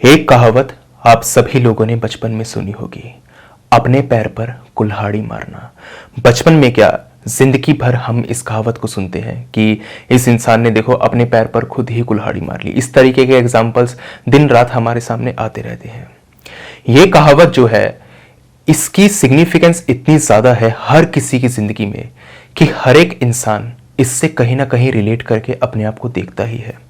एक कहावत आप सभी लोगों ने बचपन में सुनी होगी, अपने पैर पर कुल्हाड़ी मारना। बचपन में क्या, जिंदगी भर हम इस कहावत को सुनते हैं कि इस इंसान ने देखो अपने पैर पर खुद ही कुल्हाड़ी मार ली। इस तरीके के एग्जाम्पल्स दिन रात हमारे सामने आते रहते हैं। ये कहावत जो है, इसकी सिग्निफिकेंस इतनी ज्यादा है हर किसी की जिंदगी में कि हर एक इंसान इससे कहीं ना कहीं रिलेट करके अपने आप को देखता ही है।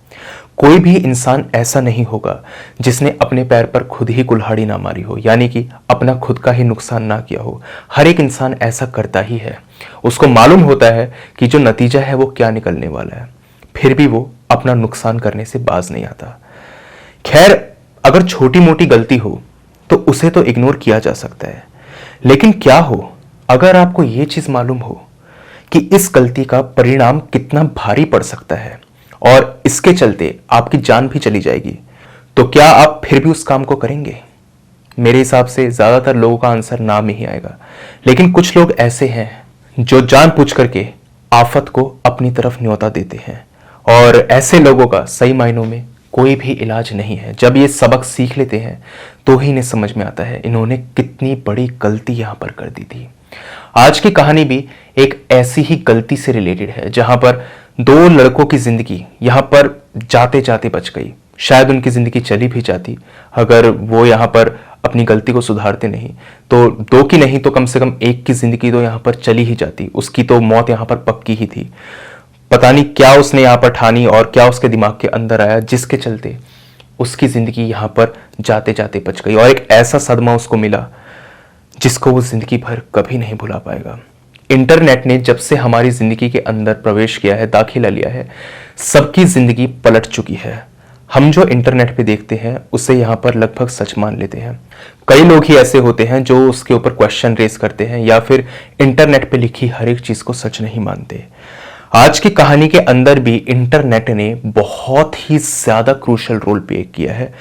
कोई भी इंसान ऐसा नहीं होगा जिसने अपने पैर पर खुद ही कुल्हाड़ी ना मारी हो, यानी कि अपना खुद का ही नुकसान ना किया हो। हर एक इंसान ऐसा करता ही है। उसको मालूम होता है कि जो नतीजा है वो क्या निकलने वाला है, फिर भी वो अपना नुकसान करने से बाज नहीं आता। खैर, अगर छोटी मोटी गलती हो तो उसे तो इग्नोर किया जा सकता है, लेकिन क्या हो अगर आपको यह चीज मालूम हो कि इस गलती का परिणाम कितना भारी पड़ सकता है और इसके चलते आपकी जान भी चली जाएगी, तो क्या आप फिर भी उस काम को करेंगे? मेरे हिसाब से ज्यादातर लोगों का आंसर ना में ही आएगा। लेकिन कुछ लोग ऐसे हैं जो जानबूझ करके आफत को अपनी तरफ न्योता देते हैं, और ऐसे लोगों का सही मायनों में कोई भी इलाज नहीं है। जब ये सबक सीख लेते हैं तो ही इन्हें समझ में आता है इन्होंने कितनी बड़ी गलती यहां पर कर दी थी। आज की कहानी भी एक ऐसी ही गलती से रिलेटेड है, जहां पर दो लड़कों की जिंदगी यहां पर जाते जाते बच गई। शायद उनकी जिंदगी चली भी जाती अगर वो यहां पर अपनी गलती को सुधारते नहीं, तो दो की नहीं तो कम से कम एक की जिंदगी तो यहां पर चली ही जाती। उसकी तो मौत यहां पर पक्की ही थी। पता नहीं क्या उसने यहां पर ठानी और क्या उसके दिमाग के अंदर आया जिसके चलते उसकी जिंदगी यहां पर जाते जाते बच गई, और एक ऐसा सदमा उसको मिला जिसको वो जिंदगी भर कभी नहीं भुला पाएगा। इंटरनेट ने जब से हमारी जिंदगी के अंदर प्रवेश किया है, दाखिला लिया है, सबकी जिंदगी पलट चुकी है। हम जो इंटरनेट पे देखते हैं उसे यहाँ पर लगभग सच मान लेते हैं। कई लोग ही ऐसे होते हैं जो उसके ऊपर क्वेश्चन रेस करते हैं या फिर इंटरनेट पे लिखी हर एक चीज को सच नहीं मानते। आज की कहानी के अंदर भी इंटरनेट ने बहुत ही ज्यादा क्रूशियल रोल प्ले किया है,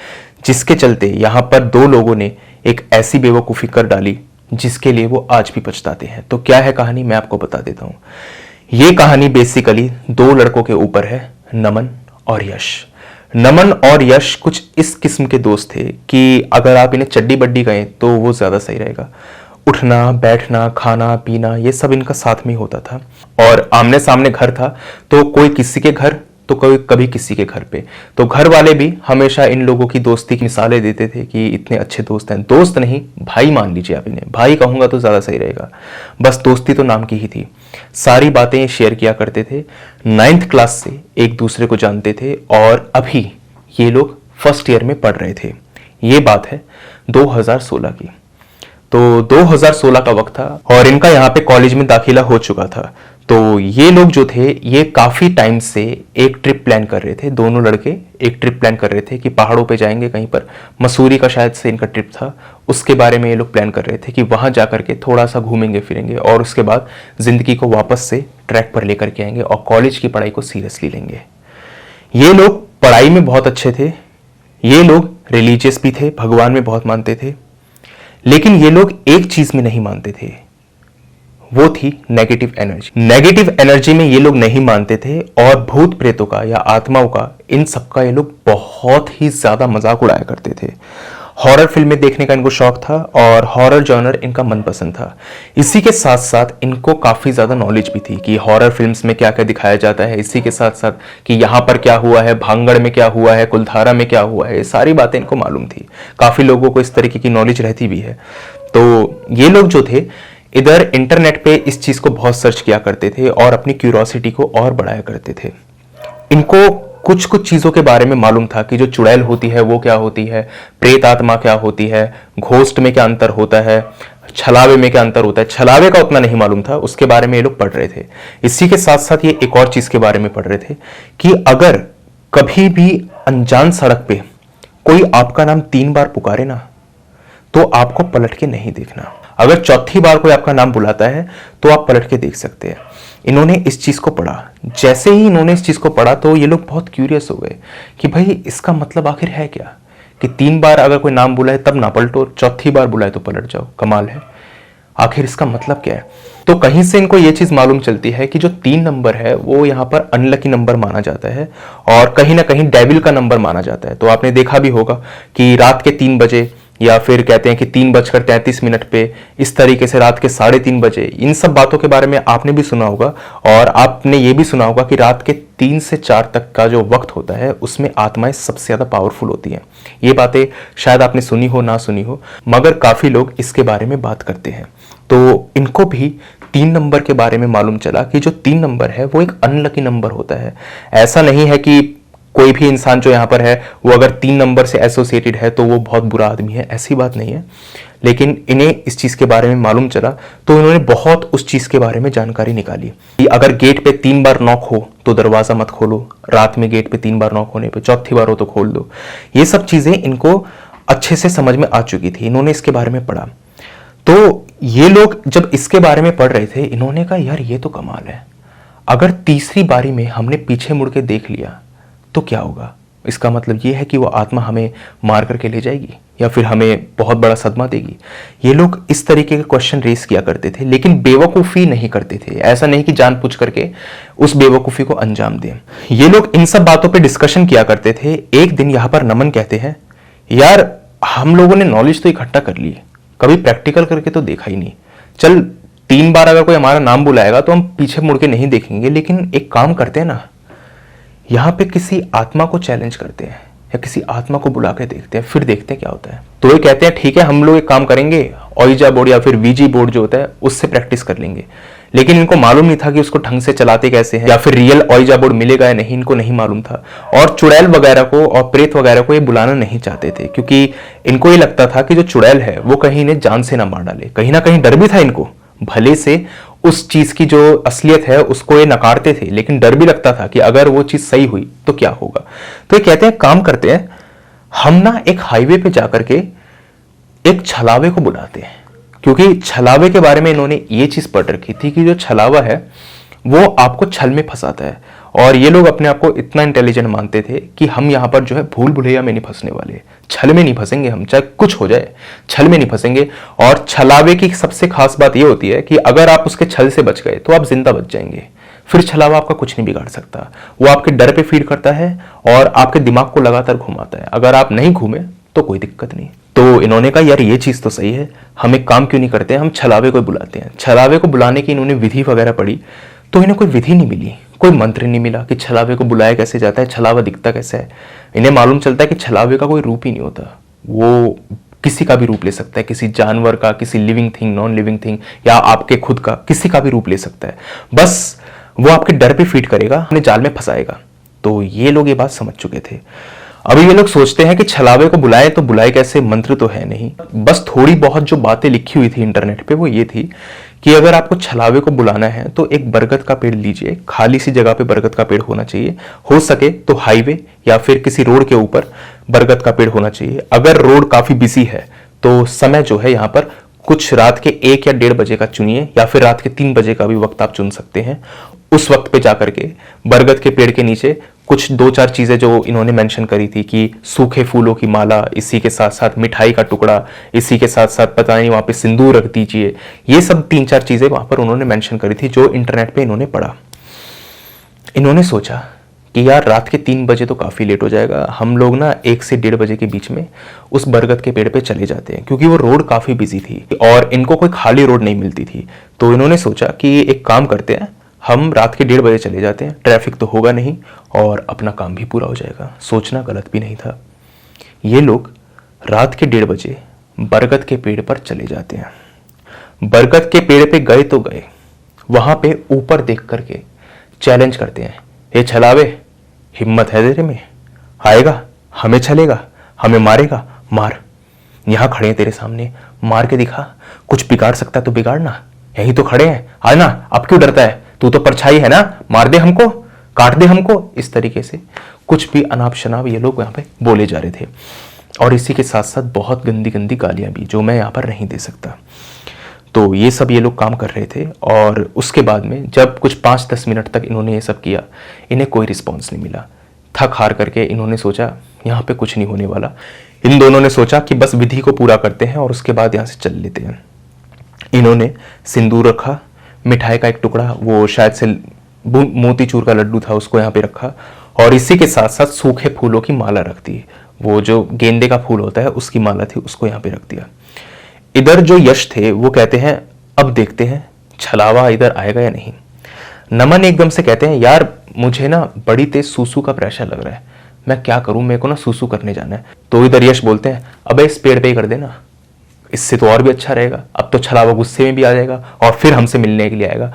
जिसके चलते यहाँ पर दो लोगों ने एक ऐसी बेवकूफ़ी कर डाली जिसके लिए वो आज भी पछताते हैं। तो क्या है कहानी, मैं आपको बता देता हूं। ये कहानी बेसिकली दो लड़कों के ऊपर है, नमन और यश। नमन और यश कुछ इस किस्म के दोस्त थे कि अगर आप इन्हें चड्डी बड्डी कहें तो वो ज्यादा सही रहेगा। उठना बैठना खाना पीना ये सब इनका साथ में होता था, और आमने सामने घर था तो कोई किसी के घर तो कोई कभी किसी के घर पे। तो घर वाले भी हमेशा इन लोगों की दोस्ती की मिसालें देते थे कि इतने अच्छे दोस्त हैं। दोस्त नहीं, भाई मान लीजिए आप इन्हें, भाई कहूंगा तो ज्यादा सही रहेगा। बस दोस्ती तो नाम की ही थी। सारी बातें शेयर किया करते थे। 9th क्लास से एक दूसरे को जानते थे, और अभी ये लोग फर्स्ट ईयर में पढ़ रहे थे। ये बात है 2016 की। तो 2016 का वक्त था और इनका यहाँ पे कॉलेज में दाखिला हो चुका था। तो ये लोग जो थे ये काफी टाइम से एक ट्रिप प्लान कर रहे थे। दोनों लड़के एक ट्रिप प्लान कर रहे थे कि पहाड़ों पे जाएंगे कहीं पर। मसूरी का शायद से इनका ट्रिप था। उसके बारे में ये लोग प्लान कर रहे थे कि वहां जाकर के थोड़ा सा घूमेंगे फिरेंगे और उसके बाद जिंदगी को वापस से ट्रैक पर लेकर के आएंगे और कॉलेज की पढ़ाई को सीरियसली लेंगे। ये लोग पढ़ाई में बहुत अच्छे थे, ये लोग रिलीजियस भी थे, भगवान में बहुत मानते थे, लेकिन ये लोग एक चीज में नहीं मानते थे, वो थी नेगेटिव एनर्जी। नेगेटिव एनर्जी में ये लोग नहीं मानते थे, और भूत प्रेतों का या आत्माओं का, इन सबका ये लोग बहुत ही ज्यादा मजाक उड़ाया करते थे। हॉरर फिल्में देखने का इनको शौक था और हॉरर जॉनर इनका मनपसंद था। इसी के साथ साथ इनको काफी ज्यादा नॉलेज भी थी कि हॉरर फिल्म्स में क्या क्या दिखाया जाता है। इसी के साथ साथ कि यहाँ पर क्या हुआ है, भांगड़ में क्या हुआ है, कुलधारा में क्या हुआ है, ये सारी बातें इनको मालूम थी। काफी लोगों को इस तरीके की नॉलेज रहती भी है। तो ये लोग जो थे इधर इंटरनेट पे इस चीज को बहुत सर्च किया करते थे और अपनी क्यूरियोसिटी को और बढ़ाया करते थे। इनको कुछ कुछ चीजों के बारे में मालूम था कि जो चुड़ैल होती है वो क्या होती है, प्रेत आत्मा क्या होती है, घोस्ट में क्या अंतर होता है, छलावे में क्या अंतर होता है। छलावे का उतना नहीं मालूम था, उसके बारे में ये लोग पढ़ रहे थे। इसी के साथ साथ ये एक और चीज के बारे में पढ़ रहे थे कि अगर कभी भी अनजान सड़क पे कोई आपका नाम 3 बार पुकारे ना, तो आपको पलट के नहीं देखना। अगर चौथी बार कोई आपका नाम बुलाता है तो आप पलट के देख सकते हैं। इन्होंने इस चीज को पढ़ा। जैसे ही इन्होंने इस चीज को पढ़ा तो ये लोग बहुत क्यूरियस हो गए कि भाई इसका मतलब आखिर है क्या, कि 3 बार अगर कोई नाम बुलाए तब ना पलटो, चौथी बार बुलाए तो पलट जाओ। कमाल है, आखिर इसका मतलब क्या है। तो कहीं से इनको ये चीज मालूम चलती है कि जो 3 नंबर है वो यहाँ पर अनलकी नंबर माना जाता है और कहीं ना कहीं डेविल का नंबर माना जाता है। तो आपने देखा भी होगा कि रात के 3 बजे या फिर कहते हैं कि 3:33 पे, इस तरीके से रात के 3:30 बजे, इन सब बातों के बारे में आपने भी सुना होगा। और आपने ये भी सुना होगा कि रात के 3 से 4 तक का जो वक्त होता है उसमें आत्माएं सबसे ज्यादा पावरफुल होती हैं। ये बातें शायद आपने सुनी हो ना सुनी हो, मगर काफी लोग इसके बारे में बात करते हैं। तो इनको भी 3 नंबर के बारे में मालूम चला कि जो 3 नंबर है वो एक अनलकी नंबर होता है। ऐसा नहीं है कि कोई भी इंसान जो यहाँ पर है वो अगर 3 नंबर से एसोसिएटेड है तो वो बहुत बुरा आदमी है, ऐसी बात नहीं है। लेकिन इन्हें इस चीज के बारे में मालूम चला तो इन्होंने बहुत उस चीज के बारे में जानकारी निकाली कि अगर गेट पे 3 बार नॉक हो तो दरवाजा मत खोलो, रात में गेट पे 3 बार नॉक होने पे 4थी बार हो तो खोल दो। ये सब चीजें इनको अच्छे से समझ में आ चुकी थी, इन्होंने इसके बारे में पढ़ा। तो ये लोग जब इसके बारे में पढ़ रहे थे, इन्होंने कहा यार ये तो कमाल है, अगर तीसरी बारी में हमने पीछे मुड़ के देख लिया तो क्या होगा। इसका मतलब ये है कि वो आत्मा हमें मार करके ले जाएगी या फिर हमें बहुत बड़ा सदमा देगी। ये लोग इस तरीके के क्वेश्चन रेस किया करते थे, लेकिन बेवकूफ़ी नहीं करते थे। ऐसा नहीं कि जानबूझ करके उस बेवकूफ़ी को अंजाम दें। ये लोग इन सब बातों पे डिस्कशन किया करते थे। एक दिन यहाँ पर नमन कहते हैं, यार हम लोगों ने नॉलेज तो इकट्ठा कर ली, कभी प्रैक्टिकल करके तो देखा ही नहीं। चल 3 बार अगर कोई हमारा नाम बुलाएगा तो हम पीछे मुड़ के नहीं देखेंगे, लेकिन एक काम करते हैं ना, यहाँ पे किसी आत्मा को चैलेंज करते हैं या किसी आत्मा को बुला के देखते हैं, फिर देखते हैं क्या होता है। तो ये कहते हैं ठीक है, हम लोग एक काम करेंगे, ओइजा बोर्ड या फिर वीजी बोर्ड जो होता है उससे प्रैक्टिस कर लेंगे। लेकिन इनको मालूम नहीं था कि उसको ढंग से चलाते कैसे हैं या फिर रियल ओइजा बोर्ड मिलेगा या नहीं, इनको नहीं मालूम था। और चुड़ैल वगैरह को और प्रेत वगैरह को ये बुलाना नहीं चाहते थे, क्योंकि इनको ये लगता था कि जो चुड़ैल है वो कहीं इन्हें जान से ना मार डाले। कहीं ना कहीं डर भी था इनको, भले से उस चीज की जो असलियत है उसको ये नकारते थे, लेकिन डर भी लगता था कि अगर वो चीज सही हुई तो क्या होगा। तो ये कहते हैं काम करते हैं, हम ना एक हाईवे पे जाकर के एक छलावे को बुलाते हैं, क्योंकि छलावे के बारे में इन्होंने ये चीज पढ़ रखी थी कि जो छलावा है वो आपको छल में फंसाता है। और ये लोग अपने आप को इतना इंटेलिजेंट मानते थे कि हम यहाँ पर जो है भूल भुलैया में नहीं फंसने वाले, छल में नहीं फंसेंगे, हम चाहे कुछ हो जाए छल में नहीं फंसेंगे। और छलावे की सबसे खास बात ये होती है कि अगर आप उसके छल से बच गए तो आप जिंदा बच जाएंगे, फिर छलावा आपका कुछ नहीं बिगाड़ सकता। वो आपके डर पे फीड करता है और आपके दिमाग को लगातार घुमाता है। अगर आप नहीं घूमे तो कोई दिक्कत नहीं। तो इन्होंने कहा यार ये चीज तो सही है, हम एक काम क्यों नहीं करते, हम छलावे को बुलाते हैं। छलावे को बुलाने की इन्होंने विधि वगैरह पढ़ी तो इन्हें कोई विधि नहीं मिली, कोई मंत्र नहीं मिला कि छलावे को बुलाया कैसे जाता है, छलावा दिखता कैसे है। इन्हें मालूम चलता है कि छलावे का कोई रूप ही नहीं होता, वो किसी का भी रूप ले सकता है, किसी जानवर का, किसी living thing, non living thing, या आपके खुद का, किसी का भी रूप ले सकता है। बस वो आपके डर पे फीड करेगा, अपने जाल में फंसाएगा। तो ये लोग ये बात समझ चुके थे। अभी ये लोग सोचते हैं कि छलावे को बुलाए तो बुलाए कैसे, मंत्र तो है नहीं। बस थोड़ी बहुत जो बातें लिखी हुई थी इंटरनेट पे वो ये थी कि अगर आपको छलावे को बुलाना है तो एक बरगद का पेड़ लीजिए, खाली सी जगह पे बरगद का पेड़ होना चाहिए, हो सके तो हाईवे या फिर किसी रोड के ऊपर बरगद का पेड़ होना चाहिए। अगर रोड काफी बिजी है तो समय जो है यहाँ पर कुछ रात के 1 या 1:30 बजे का चुनिए, या फिर रात के 3 बजे का भी वक्त आप चुन सकते हैं। उस वक्त पे जाकर के बरगद के पेड़ के नीचे कुछ 2-4 चीजें जो इन्होंने मेंशन करी थी कि सूखे फूलों की माला, इसी के साथ साथ मिठाई का टुकड़ा, इसी के साथ साथ पता नहीं वहां पे सिंदूर रख दीजिए, ये सब 3-4 चीजें वहां पर उन्होंने मेंशन करी थी जो इंटरनेट पे इन्होंने पढ़ा। इन्होंने सोचा कि यार रात के 3 बजे तो काफी लेट हो जाएगा, हम लोग ना 1 से 1:30 बजे के बीच में उस बरगद के पेड़ पे चले जाते हैं, क्योंकि वो रोड काफी बिजी थी और इनको कोई खाली रोड नहीं मिलती थी। तो इन्होंने सोचा कि एक काम करते हैं, हम रात के 1:30 बजे चले जाते हैं, ट्रैफिक तो होगा नहीं और अपना काम भी पूरा हो जाएगा। सोचना गलत भी नहीं था। ये लोग रात के 1:30 बजे बरगद के पेड़ पर चले जाते हैं। बरगद के पेड़ पे गए तो गए, वहां पे ऊपर देख करके चैलेंज करते हैं, ये छलावे, हिम्मत है तेरे में, आएगा, हमें छलेगा, हमें मारेगा, मार, यहां खड़े हैं तेरे सामने, मार के दिखा, कुछ बिगाड़ सकता है तो बिगाड़ना, यही तो खड़े हैं, आना, अब क्यों डरता है, तू तो परछाई है ना, मार दे हमको, काट दे हमको। इस तरीके से कुछ भी अनाप शनाप ये लोग यहाँ पे बोले जा रहे थे, और इसी के साथ साथ बहुत गंदी गंदी गालियां भी, जो मैं यहाँ पर नहीं दे सकता। तो ये सब ये लोग काम कर रहे थे, और उसके बाद में जब कुछ 5-10 मिनट तक इन्होंने ये सब किया, इन्हें कोई रिस्पॉन्स नहीं मिला। थक हार करके इन्होंने सोचा यहाँ पे कुछ नहीं होने वाला। इन दोनों ने सोचा कि बस विधि को पूरा करते हैं और उसके बाद यहाँ से चल लेते हैं। इन्होंने सिंदूर रखा, मिठाई का एक टुकड़ा, वो शायद से मोतीचूर का लड्डू था, उसको यहाँ पे रखा और इसी के साथ साथ सूखे फूलों की माला रख दी। वो जो गेंदे का फूल होता है उसकी माला थी, उसको यहाँ पे रख दिया। इधर जो यश थे वो कहते हैं अब देखते हैं छलावा इधर आएगा या नहीं। नमन एकदम से कहते हैं यार मुझे ना बड़ी तेज सूसू का प्रेशर लग रहा है, मैं क्या करूं, मेरे को ना सूसू करने जाना है। तो इधर यश बोलते हैं अबे इस पेड़ पे ही कर देना, इससे तो और भी अच्छा रहेगा, अब तो छलावा गुस्से में भी आ जाएगा और फिर हमसे मिलने के लिए आएगा।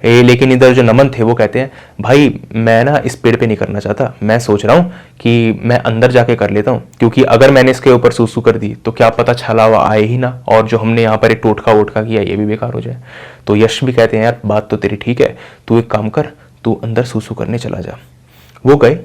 लेकिन इधर जो नमन थे वो कहते हैं भाई मैं ना इस पेड़ पे नहीं करना चाहता, मैं सोच रहा हूँ कि मैं अंदर जाके कर लेता हूँ, क्योंकि अगर मैंने इसके ऊपर सूसू कर दी तो क्या पता छलावा आए ही ना, और जो हमने यहाँ पर एक टोटका वोटका किया ये भी बेकार हो जाए। तो यश भी कहते हैं यार बात तो तेरी ठीक है, तू एक काम कर, तू अंदर सूसू करने चला जा। वो गए,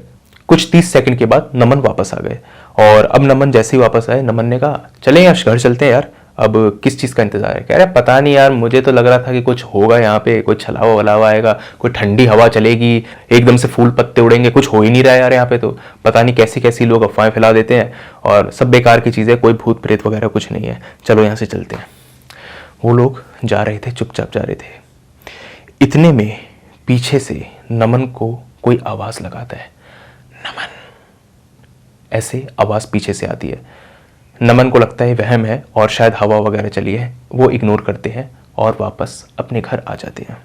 कुछ 30 सेकंड के बाद नमन वापस आ गए और अब नमन जैसे ही वापस आए नमन ने कहा चले यश घर चलते हैं यार, अब किस चीज़ का इंतजार है। कह रहे पता नहीं यार, मुझे तो लग रहा था कि कुछ होगा यहाँ पे, कोई छलावा वलावा आएगा, कोई ठंडी हवा चलेगी, एकदम से फूल पत्ते उड़ेंगे, कुछ हो ही नहीं रहा है यार यहाँ पे, तो पता नहीं कैसी कैसी लोग अफवाहें फैला देते हैं और सब बेकार की चीज़ें, कोई भूत प्रेत वगैरह कुछ नहीं है, चलो यहाँ से चलते हैं। वो लोग जा रहे थे, चुपचाप जा रहे थे। इतने में पीछे से नमन को कोई आवाज़ लगाता है, नमन, ऐसे आवाज़ पीछे से आती है। नमन को लगता है वहम है और शायद हवा वगैरह चली है, वो इग्नोर करते हैं और वापस अपने घर आ जाते हैं।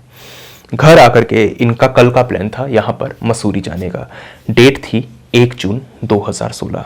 घर आकर के इनका कल का प्लान था यहाँ पर मसूरी जाने का, डेट थी 1 जून 2016।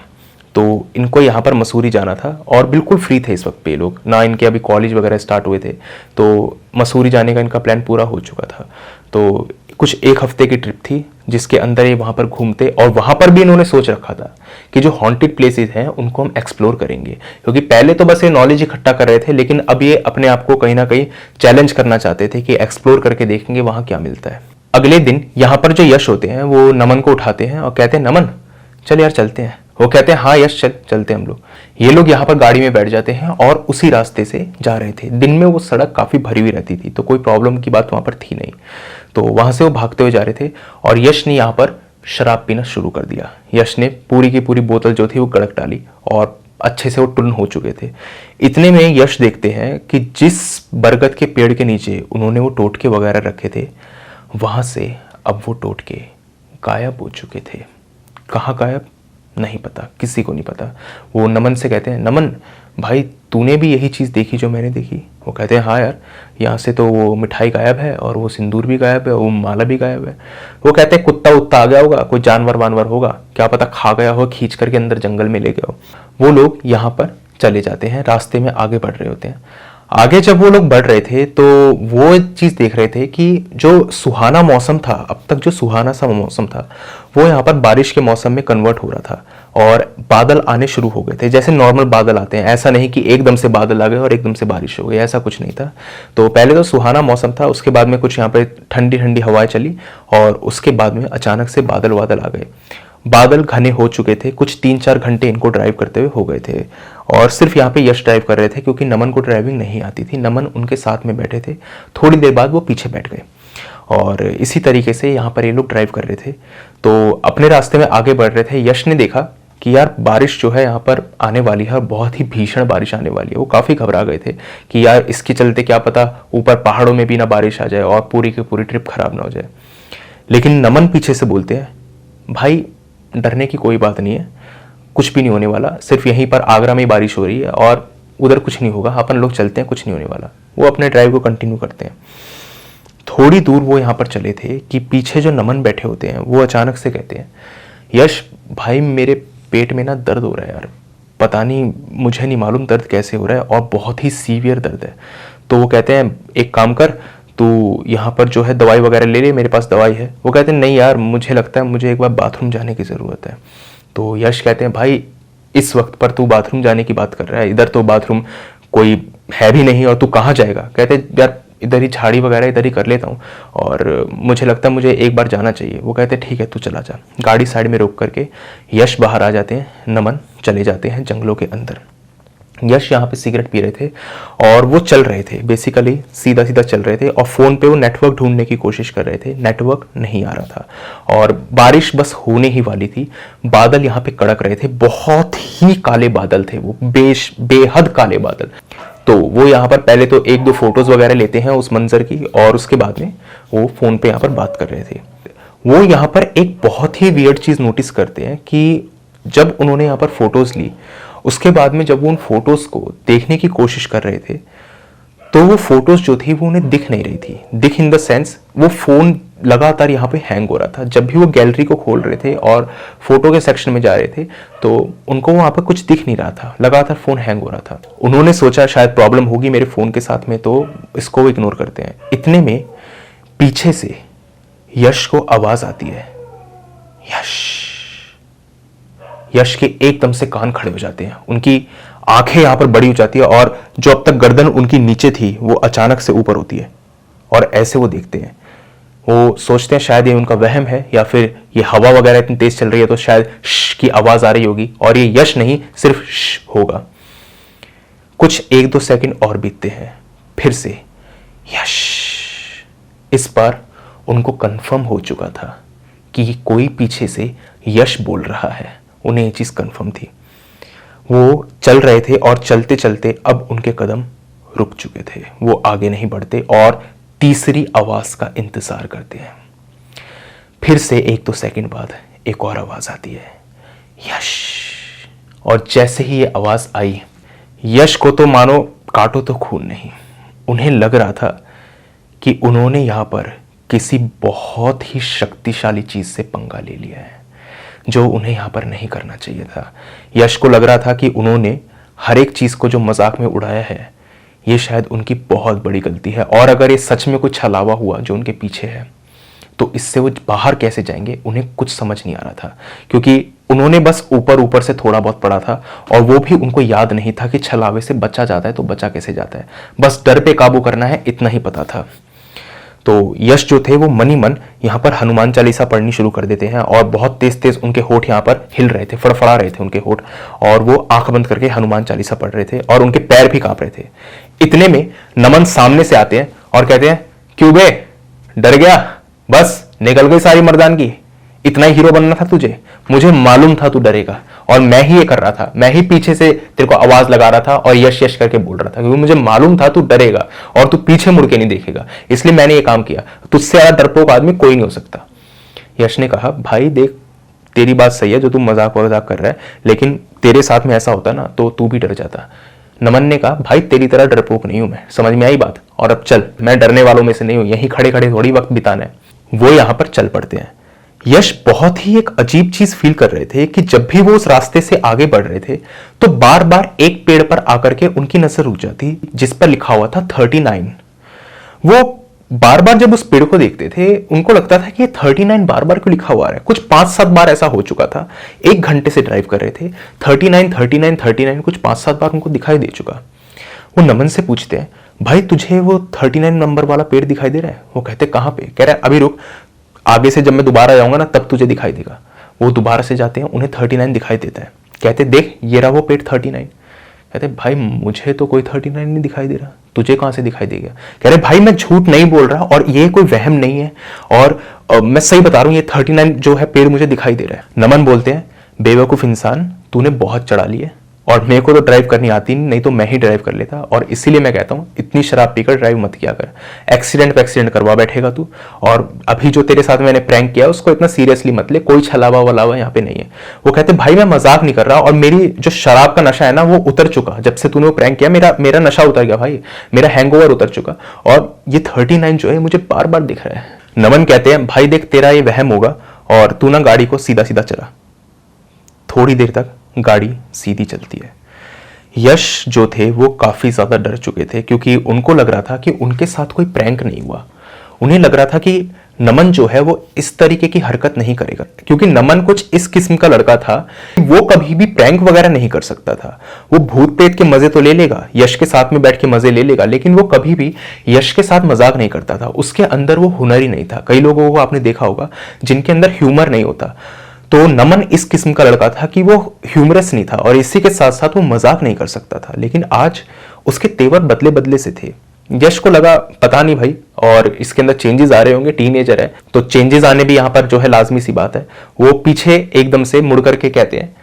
तो इनको यहाँ पर मसूरी जाना था और बिल्कुल फ्री थे इस वक्त पे लोग, ना इनके अभी कॉलेज वगैरह स्टार्ट हुए थे, तो मसूरी जाने का इनका प्लान पूरा हो चुका था। तो कुछ 1 हफ्ते की ट्रिप थी जिसके अंदर ये वहाँ पर घूमते और वहाँ पर भी इन्होंने सोच रखा था कि जो हॉन्टेड प्लेसेस हैं उनको हम एक्सप्लोर करेंगे, क्योंकि पहले तो बस ये नॉलेज इकट्ठा कर रहे थे, लेकिन अब ये अपने आप को कहीं ना कहीं चैलेंज करना चाहते थे कि एक्सप्लोर करके देखेंगे वहाँ क्या मिलता है। अगले दिन यहाँ पर जो यश होते हैं वो नमन को उठाते हैं और कहते हैं नमन चल यार चलते हैं। वो कहते हैं हाँ यश चलते हैं हम लोग। ये लोग यहाँ पर गाड़ी में बैठ जाते हैं और उसी रास्ते से जा रहे थे। दिन में वो सड़क काफ़ी भरी हुई रहती थी तो कोई प्रॉब्लम की बात वहाँ पर थी नहीं, तो वहाँ से वो भागते हुए जा रहे थे और यश ने यहाँ पर शराब पीना शुरू कर दिया। यश ने पूरी की पूरी बोतल जो थी वो गड़क डाली और अच्छे से वो टुन हो चुके थे। इतने में यश देखते हैं कि जिस बरगद के पेड़ के नीचे उन्होंने वो टोटके वगैरह रखे थे वहाँ से अब वो टोटके गायब हो चुके थे। कहाँ गायब नहीं पता, किसी को नहीं पता। वो नमन से कहते हैं नमन भाई तूने भी यही चीज़ देखी जो मैंने देखी? वो कहते हैं हाँ यार, यहाँ से तो वो मिठाई गायब है और वो सिंदूर भी गायब है, वो माला भी गायब है। वो कहते हैं कुत्ता उत्ता आ गया होगा, कोई जानवर वानवर होगा, क्या पता खा गया हो, खींच करके अंदर जंगल में ले गया हो। वो लोग यहाँ पर चले जाते हैं, रास्ते में आगे बढ़ रहे होते हैं। आगे जब वो लोग बढ़ रहे थे तो वो चीज़ देख रहे थे कि जो सुहाना मौसम था, अब तक जो सुहाना सा मौसम था वो यहाँ पर बारिश के मौसम में कन्वर्ट हो रहा था और बादल आने शुरू हो गए थे। जैसे नॉर्मल बादल आते हैं, ऐसा नहीं कि एकदम से बादल आ गए और एकदम से बारिश हो गई, ऐसा कुछ नहीं था। तो पहले तो सुहाना मौसम था, उसके बाद में कुछ यहाँ पर ठंडी ठंडी हवाएं चली और उसके बाद में अचानक से बादल वादल आ गए। बादल घने हो चुके थे, कुछ 3-4 घंटे इनको ड्राइव करते हुए हो गए थे और सिर्फ यहाँ पे यश ड्राइव कर रहे थे क्योंकि नमन को ड्राइविंग नहीं आती थी। नमन उनके साथ में बैठे थे, थोड़ी देर बाद वो पीछे बैठ गए और इसी तरीके से यहाँ पर ये लोग ड्राइव कर रहे थे। तो अपने रास्ते में आगे बढ़ रहे थे। यश ने देखा कि यार बारिश जो है यहाँ पर आने वाली है, बहुत ही भीषण बारिश आने वाली है। वो काफ़ी घबरा गए थे कि यार इसके चलते क्या पता ऊपर पहाड़ों में भी ना बारिश आ जाए और पूरी की पूरी ट्रिप खराब ना हो जाए। लेकिन नमन पीछे से बोलते हैं भाई डरने की कोई बात नहीं है, कुछ भी नहीं होने वाला, सिर्फ यहीं पर आगरा में बारिश हो रही है और उधर कुछ नहीं होगा, अपन लोग चलते हैं, कुछ नहीं होने वाला। वो अपने ड्राइव को कंटिन्यू करते हैं। थोड़ी दूर वो यहाँ पर चले थे कि पीछे जो नमन बैठे होते हैं वो अचानक से कहते हैं यश भाई मेरे पेट में ना दर्द हो रहा है यार, पता नहीं, मुझे नहीं मालूम दर्द कैसे हो रहा है और बहुत ही सीवियर दर्द है। तो वो कहते हैं एक काम कर, तो यहाँ पर जो है दवाई वगैरह ले ले, मेरे पास दवाई है। वो कहते हैं नहीं यार, मुझे लगता है मुझे एक बार बाथरूम जाने की ज़रूरत है। तो यश कहते हैं भाई इस वक्त पर तू बाथरूम जाने की बात कर रहा है, इधर तो बाथरूम कोई है भी नहीं और तू कहाँ जाएगा? कहते हैं यार इधर ही झाड़ी वगैरह इधर ही कर लेता हूँ और मुझे लगता है मुझे एक बार जाना चाहिए। वो कहते हैं ठीक है तू चला जा। गाड़ी साइड में रोक करके यश बाहर आ जाते हैं, नमन चले जाते हैं जंगलों के अंदर। यश यहाँ पे सिगरेट पी रहे थे और वो चल रहे थे, बेसिकली सीधा सीधा चल रहे थे और फ़ोन पे वो नेटवर्क ढूंढने की कोशिश कर रहे थे। नेटवर्क नहीं आ रहा था और बारिश बस होने ही वाली थी। बादल यहाँ पे कड़क रहे थे, बहुत ही काले बादल थे वो, बेहद काले बादल। तो वो यहाँ पर पहले तो एक दो फोटोज वगैरह लेते हैं उस मंजर की, और उसके बाद में वो फोन पे यहाँ पर बात कर रहे थे। वो यहाँ पर एक बहुत ही वियर्ड चीज नोटिस करते हैं कि जब उन्होंने यहाँ पर फोटोज ली, उसके बाद में जब वो उन फोटोज को देखने की कोशिश कर रहे थे तो वो फोटोज जो थी वो उन्हें दिख नहीं रही थी। दिख इन द सेंस वो फोन लगातार यहाँ पे हैंग हो रहा था। जब भी वो गैलरी को खोल रहे थे और फोटो के सेक्शन में जा रहे थे तो उनको वहां पर कुछ दिख नहीं रहा था, लगातार फोन हैंग हो रहा था। उन्होंने सोचा शायद प्रॉब्लम होगी मेरे फोन के साथ में, तो इसको इग्नोर करते हैं। इतने में पीछे से यश को आवाज आती है, यश। यश के एकदम से कान खड़े हो जाते हैं, उनकी आंखें यहां पर बड़ी हो जाती है और जो अब तक गर्दन उनकी नीचे थी वो अचानक से ऊपर होती है और ऐसे वो देखते हैं। वो सोचते हैं शायद ये उनका वहम है या फिर ये हवा वगैरह इतनी तेज चल रही है तो शायद श की आवाज आ रही होगी और ये यश नहीं सिर्फ श होगा। कुछ 1-2 सेकंड और बीतते हैं, फिर से यश। इस बार उनको कंफर्म हो चुका था कि कोई पीछे से यश बोल रहा है, उन्हें ये चीज कंफर्म थी। वो चल रहे थे और चलते चलते अब उनके कदम रुक चुके थे, वो आगे नहीं बढ़ते और तीसरी आवाज का इंतजार करते हैं। फिर से 1-2 सेकंड बाद एक और आवाज आती है, यश। और जैसे ही ये आवाज आई, यश को तो मानो काटो तो खून नहीं। उन्हें लग रहा था कि उन्होंने यहां पर किसी बहुत ही शक्तिशाली चीज से पंगा ले लिया है जो उन्हें यहां पर नहीं करना चाहिए था। यश को लग रहा था कि उन्होंने हर एक चीज को जो मजाक में उड़ाया है ये शायद उनकी बहुत बड़ी गलती है, और अगर ये सच में कुछ छलावा हुआ जो उनके पीछे है तो इससे वो बाहर कैसे जाएंगे उन्हें कुछ समझ नहीं आ रहा था, क्योंकि उन्होंने बस ऊपर ऊपर से थोड़ा बहुत पढ़ा था और वो भी उनको याद नहीं था कि छलावे से बचा जाता है तो बचा कैसे जाता है। बस डर पे काबू करना है इतना ही पता था। तो यश जो थे वो मन ही मन यहाँ पर हनुमान चालीसा पढ़नी शुरू कर देते हैं और बहुत तेज तेज उनके होठ यहाँ पर हिल रहे थे, फड़फड़ा रहे थे उनके होठ, और वो आंख बंद करके हनुमान चालीसा पढ़ रहे थे और उनके पैर भी कांप रहे थे। इतने में नमन सामने से आते हैं और कहते हैं, क्यों बे, डर गया? बस निकल गई सारी मर्दानगी, इतना ही हीरो बनना था तुझे? मुझे मालूम था तू डरेगा और मैं ही ये कर रहा था, मैं ही पीछे से तेरे को आवाज लगा रहा था और यश यश करके बोल रहा था, क्योंकि मुझे मालूम था तू डरेगा और तू पीछे मुड़ के नहीं देखेगा, इसलिए मैंने ये काम किया। तुझसे ज्यादा डरपोक आदमी कोई नहीं हो सकता। यश ने कहा, भाई देख, तेरी बात सही है जो तू मजाक वजाक कर रहा है, लेकिन तेरे साथ में ऐसा होता ना तो तू भी डर जाता। नमन ने कहा, भाई तेरी तरह डरपोक नहीं हूं मैं, समझ में आई बात? और अब चल, मैं डरने वालों में से नहीं हूं, यहीं खड़े खड़े थोड़ी वक्त बिताना है। वो यहां पर चल पड़ते हैं। यश बहुत ही एक अजीब चीज फील कर रहे थे कि जब भी वो उस रास्ते से आगे बढ़ रहे थे तो बार बार एक पेड़ पर आकर के उनकी नजर रुक जाती जिस पर लिखा हुआ था 39। वो बार बार जब उस पेड़ को देखते थे उनको लगता था कि ये 39 बार बार क्यों लिखा हुआ है। कुछ 5-7 बार ऐसा हो चुका था, 1 घंटे से ड्राइव कर रहे थे, 39 39 39 कुछ 5-7 बार उनको दिखाई दे चुका। वो नमन से पूछते हैं, भाई तुझे वो 39 नंबर वाला पेड़ दिखाई दे रहा है? वो कहते, कहां पे? कह रहा है, अभी रुक, आगे से जब मैं दोबारा जाऊंगा ना तब तुझे दिखाई देगा। वो दोबारा से जाते हैं, उन्हें 39 दिखाई देता है। कहते, देख ये रहा वो पेड़ 39। कहते, भाई मुझे तो कोई 39 नहीं दिखाई दे रहा, तुझे कहां से दिखाई देगा? कह रहे, भाई मैं झूठ नहीं बोल रहा और ये कोई वहम नहीं है, और मैं सही बता रहा हूं, ये 39 जो है पेड़ मुझे दिखाई दे रहा है। नमन बोलते हैं, बेवकूफ इंसान, तूने बहुत चढ़ा ली है और मेरे को तो ड्राइव करनी आती नहीं तो मैं ही ड्राइव कर लेता, और इसीलिए मैं कहता हूं इतनी शराब पीकर ड्राइव मत किया कर, एक्सीडेंट पे एक्सीडेंट करवा बैठेगा तू। और अभी जो तेरे साथ मैंने प्रैंक किया उसको इतना सीरियसली मत ले, कोई छलावा वलावा यहाँ पे नहीं है। वो कहते, भाई मैं मजाक नहीं कर रहा और मेरी जो शराब का नशा है ना वो उतर चुका, जब से तूने वो प्रैंक किया मेरा नशा उतर गया भाई, मेरा हैंगओवर उतर चुका, और ये 39 जो है मुझे बार बार दिख रहा है। नमन कहते हैं, भाई देख तेरा ये वहम होगा और तू ना गाड़ी को सीधा सीधा चला। थोड़ी देर तक गाड़ी सीधी चलती है। यश जो थे वो काफी ज्यादा डर चुके थे क्योंकि उनको लग रहा था कि उनके साथ कोई प्रैंक नहीं हुआ। उन्हें लग रहा था कि नमन जो है वो इस तरीके की हरकत नहीं करेगा, क्योंकि नमन कुछ इस किस्म का लड़का था कि वो कभी भी प्रैंक वगैरह नहीं कर सकता था। वो भूत प्रेत के मजे तो ले लेगा, यश के साथ में बैठ के मजे ले लेगा, लेकिन वो कभी भी यश के साथ मजाक नहीं करता था। उसके अंदर वो हुनर ही नहीं था। कई लोगों को आपने देखा होगा जिनके अंदर ह्यूमर नहीं होता, तो नमन इस किस्म का लड़का था कि वो ह्यूमरस नहीं था और इसी के साथ साथ वो मजाक नहीं कर सकता था। लेकिन आज उसके तेवर बदले बदले से थे। यश को लगा पता नहीं भाई, और इसके अंदर चेंजेस आ रहे होंगे, टीनेजर है तो चेंजेस आने भी यहाँ पर जो है लाजमी सी बात है। वो पीछे एकदम से मुड़ करके कहते हैं,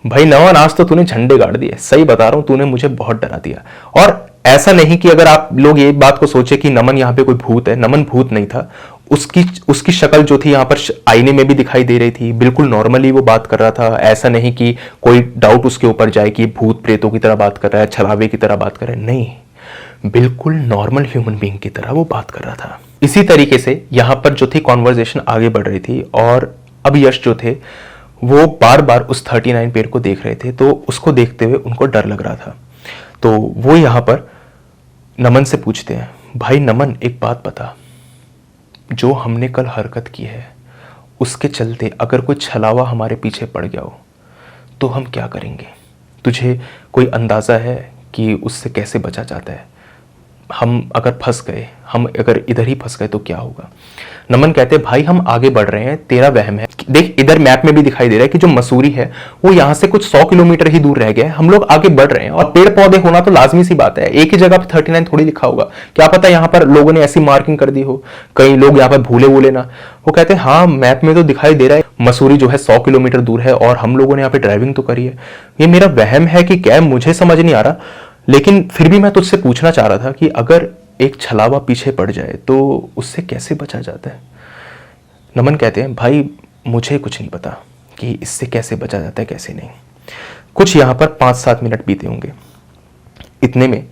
भाई नमन आज तो तूने झंडे गाड़ दिए, सही बता रहा हूं तूने मुझे बहुत डरा दिया। और ऐसा नहीं कि अगर आप लोग ये बात को सोचे कि नमन यहाँ पे कोई भूत है, नमन भूत नहीं था। उसकी शक्ल जो थी यहाँ पर आईने में भी दिखाई दे रही थी, बिल्कुल नॉर्मली वो बात कर रहा था। ऐसा नहीं कि कोई डाउट उसके ऊपर जाए कि भूत प्रेतों की तरह बात कर रहा है, छलावे की तरह बात कर रहा है, नहीं, बिल्कुल नॉर्मल ह्यूमन बीइंग की तरह वो बात कर रहा था। इसी तरीके से यहाँ पर जो थी कॉन्वर्जेशन आगे बढ़ रही थी, और अब यश जो थे वो बार बार उस 39 पेड़ को देख रहे थे, तो उसको देखते हुए उनको डर लग रहा था। तो वो यहाँ पर नमन से पूछते हैं, भाई नमन एक बात बता, जो हमने कल हरकत की है उसके चलते अगर कोई छलावा हमारे पीछे पड़ गया हो तो हम क्या करेंगे? तुझे कोई अंदाज़ा है कि उससे कैसे बचा जाता है? हम अगर फंस गए, हम अगर इधर ही फंस गए तो क्या होगा? नमन कहते हैं, भाई हम आगे बढ़ रहे हैं, तेरा वहम है। देख इधर मैप में भी दिखाई दे रहा है कि जो मसूरी है वो यहाँ से कुछ 100 किलोमीटर ही दूर रह गया है, हम लोग आगे बढ़ रहे हैं, और पेड़ पौधे होना तो लाजमी सी बात है। एक ही जगह पे 39 थोड़ी लिखा होगा, क्या पता यहाँ पर लोगों ने ऐसी मार्किंग कर दी हो, कई लोग यहाँ पर भूले भूले ना। वो कहते हैं हाँ मैप में तो दिखाई दे रहा है मसूरी जो है 100 किलोमीटर दूर है, और हम लोगों ने यहाँ पे ड्राइविंग तो करी है। ये मेरा वहम है कि क्या, मुझे समझ नहीं आ रहा, लेकिन फिर भी मैं तुझसे पूछना चाह रहा था कि अगर एक छलावा पीछे पड़ जाए तो उससे कैसे बचा जाता है? नमन कहते हैं, भाई मुझे कुछ नहीं पता कि इससे कैसे बचा जाता है कैसे नहीं। कुछ यहाँ पर 5-7 मिनट बीते होंगे, इतने में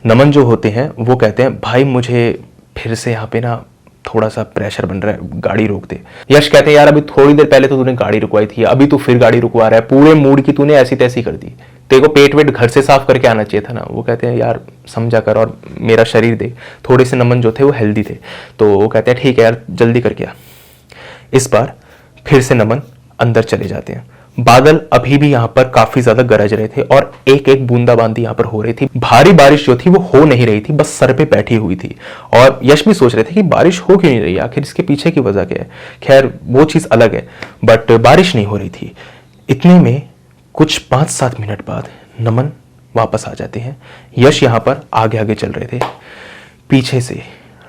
नमन जो होते हैं वो कहते हैं, भाई मुझे फिर से यहाँ पे ना थोड़ा सा प्रेशर बन रहा है, गाड़ी रोक दे। यश कहते हैं, यार अभी थोड़ी देर पहले तो तूने गाड़ी रुकवाई थी, अभी तू फिर गाड़ी रुकवा रहा है, पूरे मूड की तूने ऐसी तैसी कर दी, तेरे को पेट वेट घर से साफ करके आना चाहिए था ना। वो कहते हैं, यार समझा कर और मेरा शरीर देख। थोड़े से नमन जो थे वो हेल्दी थे, तो वो कहते हैं ठीक है यार जल्दी करके आ। इस बार फिर से नमन अंदर चले जाते हैं। बादल अभी भी यहाँ पर काफी ज्यादा गरज रहे थे, और एक एक बूंदाबांदी यहाँ पर हो रही थी। भारी बारिश जो थी वो हो नहीं रही थी, बस सर पे बैठी हुई थी। और यश भी सोच रहे थे कि बारिश हो क्यों नहीं रही, आखिर इसके पीछे की वजह क्या है। खैर वो चीज अलग है, बट बारिश नहीं हो रही थी। इतने में कुछ 5-7 मिनट बाद नमन वापस आ जाते हैं। यश यहाँ पर आगे आगे चल रहे थे, पीछे से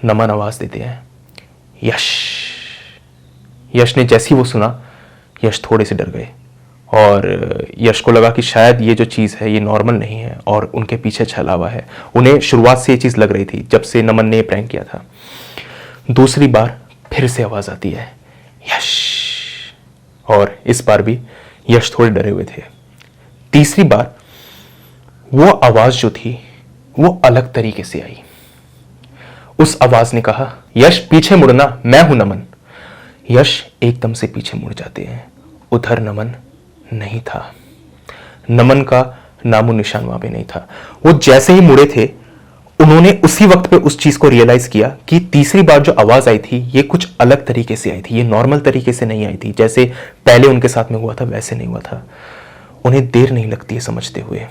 नमन आवाज देते हैं, यश। यश ने जैसे ही वो सुना, यश थोड़े से डर गए, और यश को लगा कि शायद ये जो चीज़ है ये नॉर्मल नहीं है और उनके पीछे छलावा है। उन्हें शुरुआत से ये चीज़ लग रही थी जब से नमन ने प्रैंक किया था। दूसरी बार फिर से आवाज़ आती है, यश, और इस बार भी यश थोड़े डरे हुए थे। तीसरी बार वो आवाज़ जो थी वो अलग तरीके से आई। उस आवाज़ ने कहा, यश पीछे मुड़ना, मैं हूं नमन। यश एकदम से पीछे मुड़ जाते हैं, उधर नमन नहीं था। नमन का नामो निशान वहां पे नहीं था। वो जैसे ही मुड़े थे, उन्होंने उसी वक्त पे उस चीज को रियलाइज किया कि तीसरी बार जो आवाज आई थी ये कुछ अलग तरीके से आई थी, ये नॉर्मल तरीके से नहीं आई थी, जैसे पहले उनके साथ में हुआ था वैसे नहीं हुआ था। उन्हें देर नहीं लगती है समझते हुए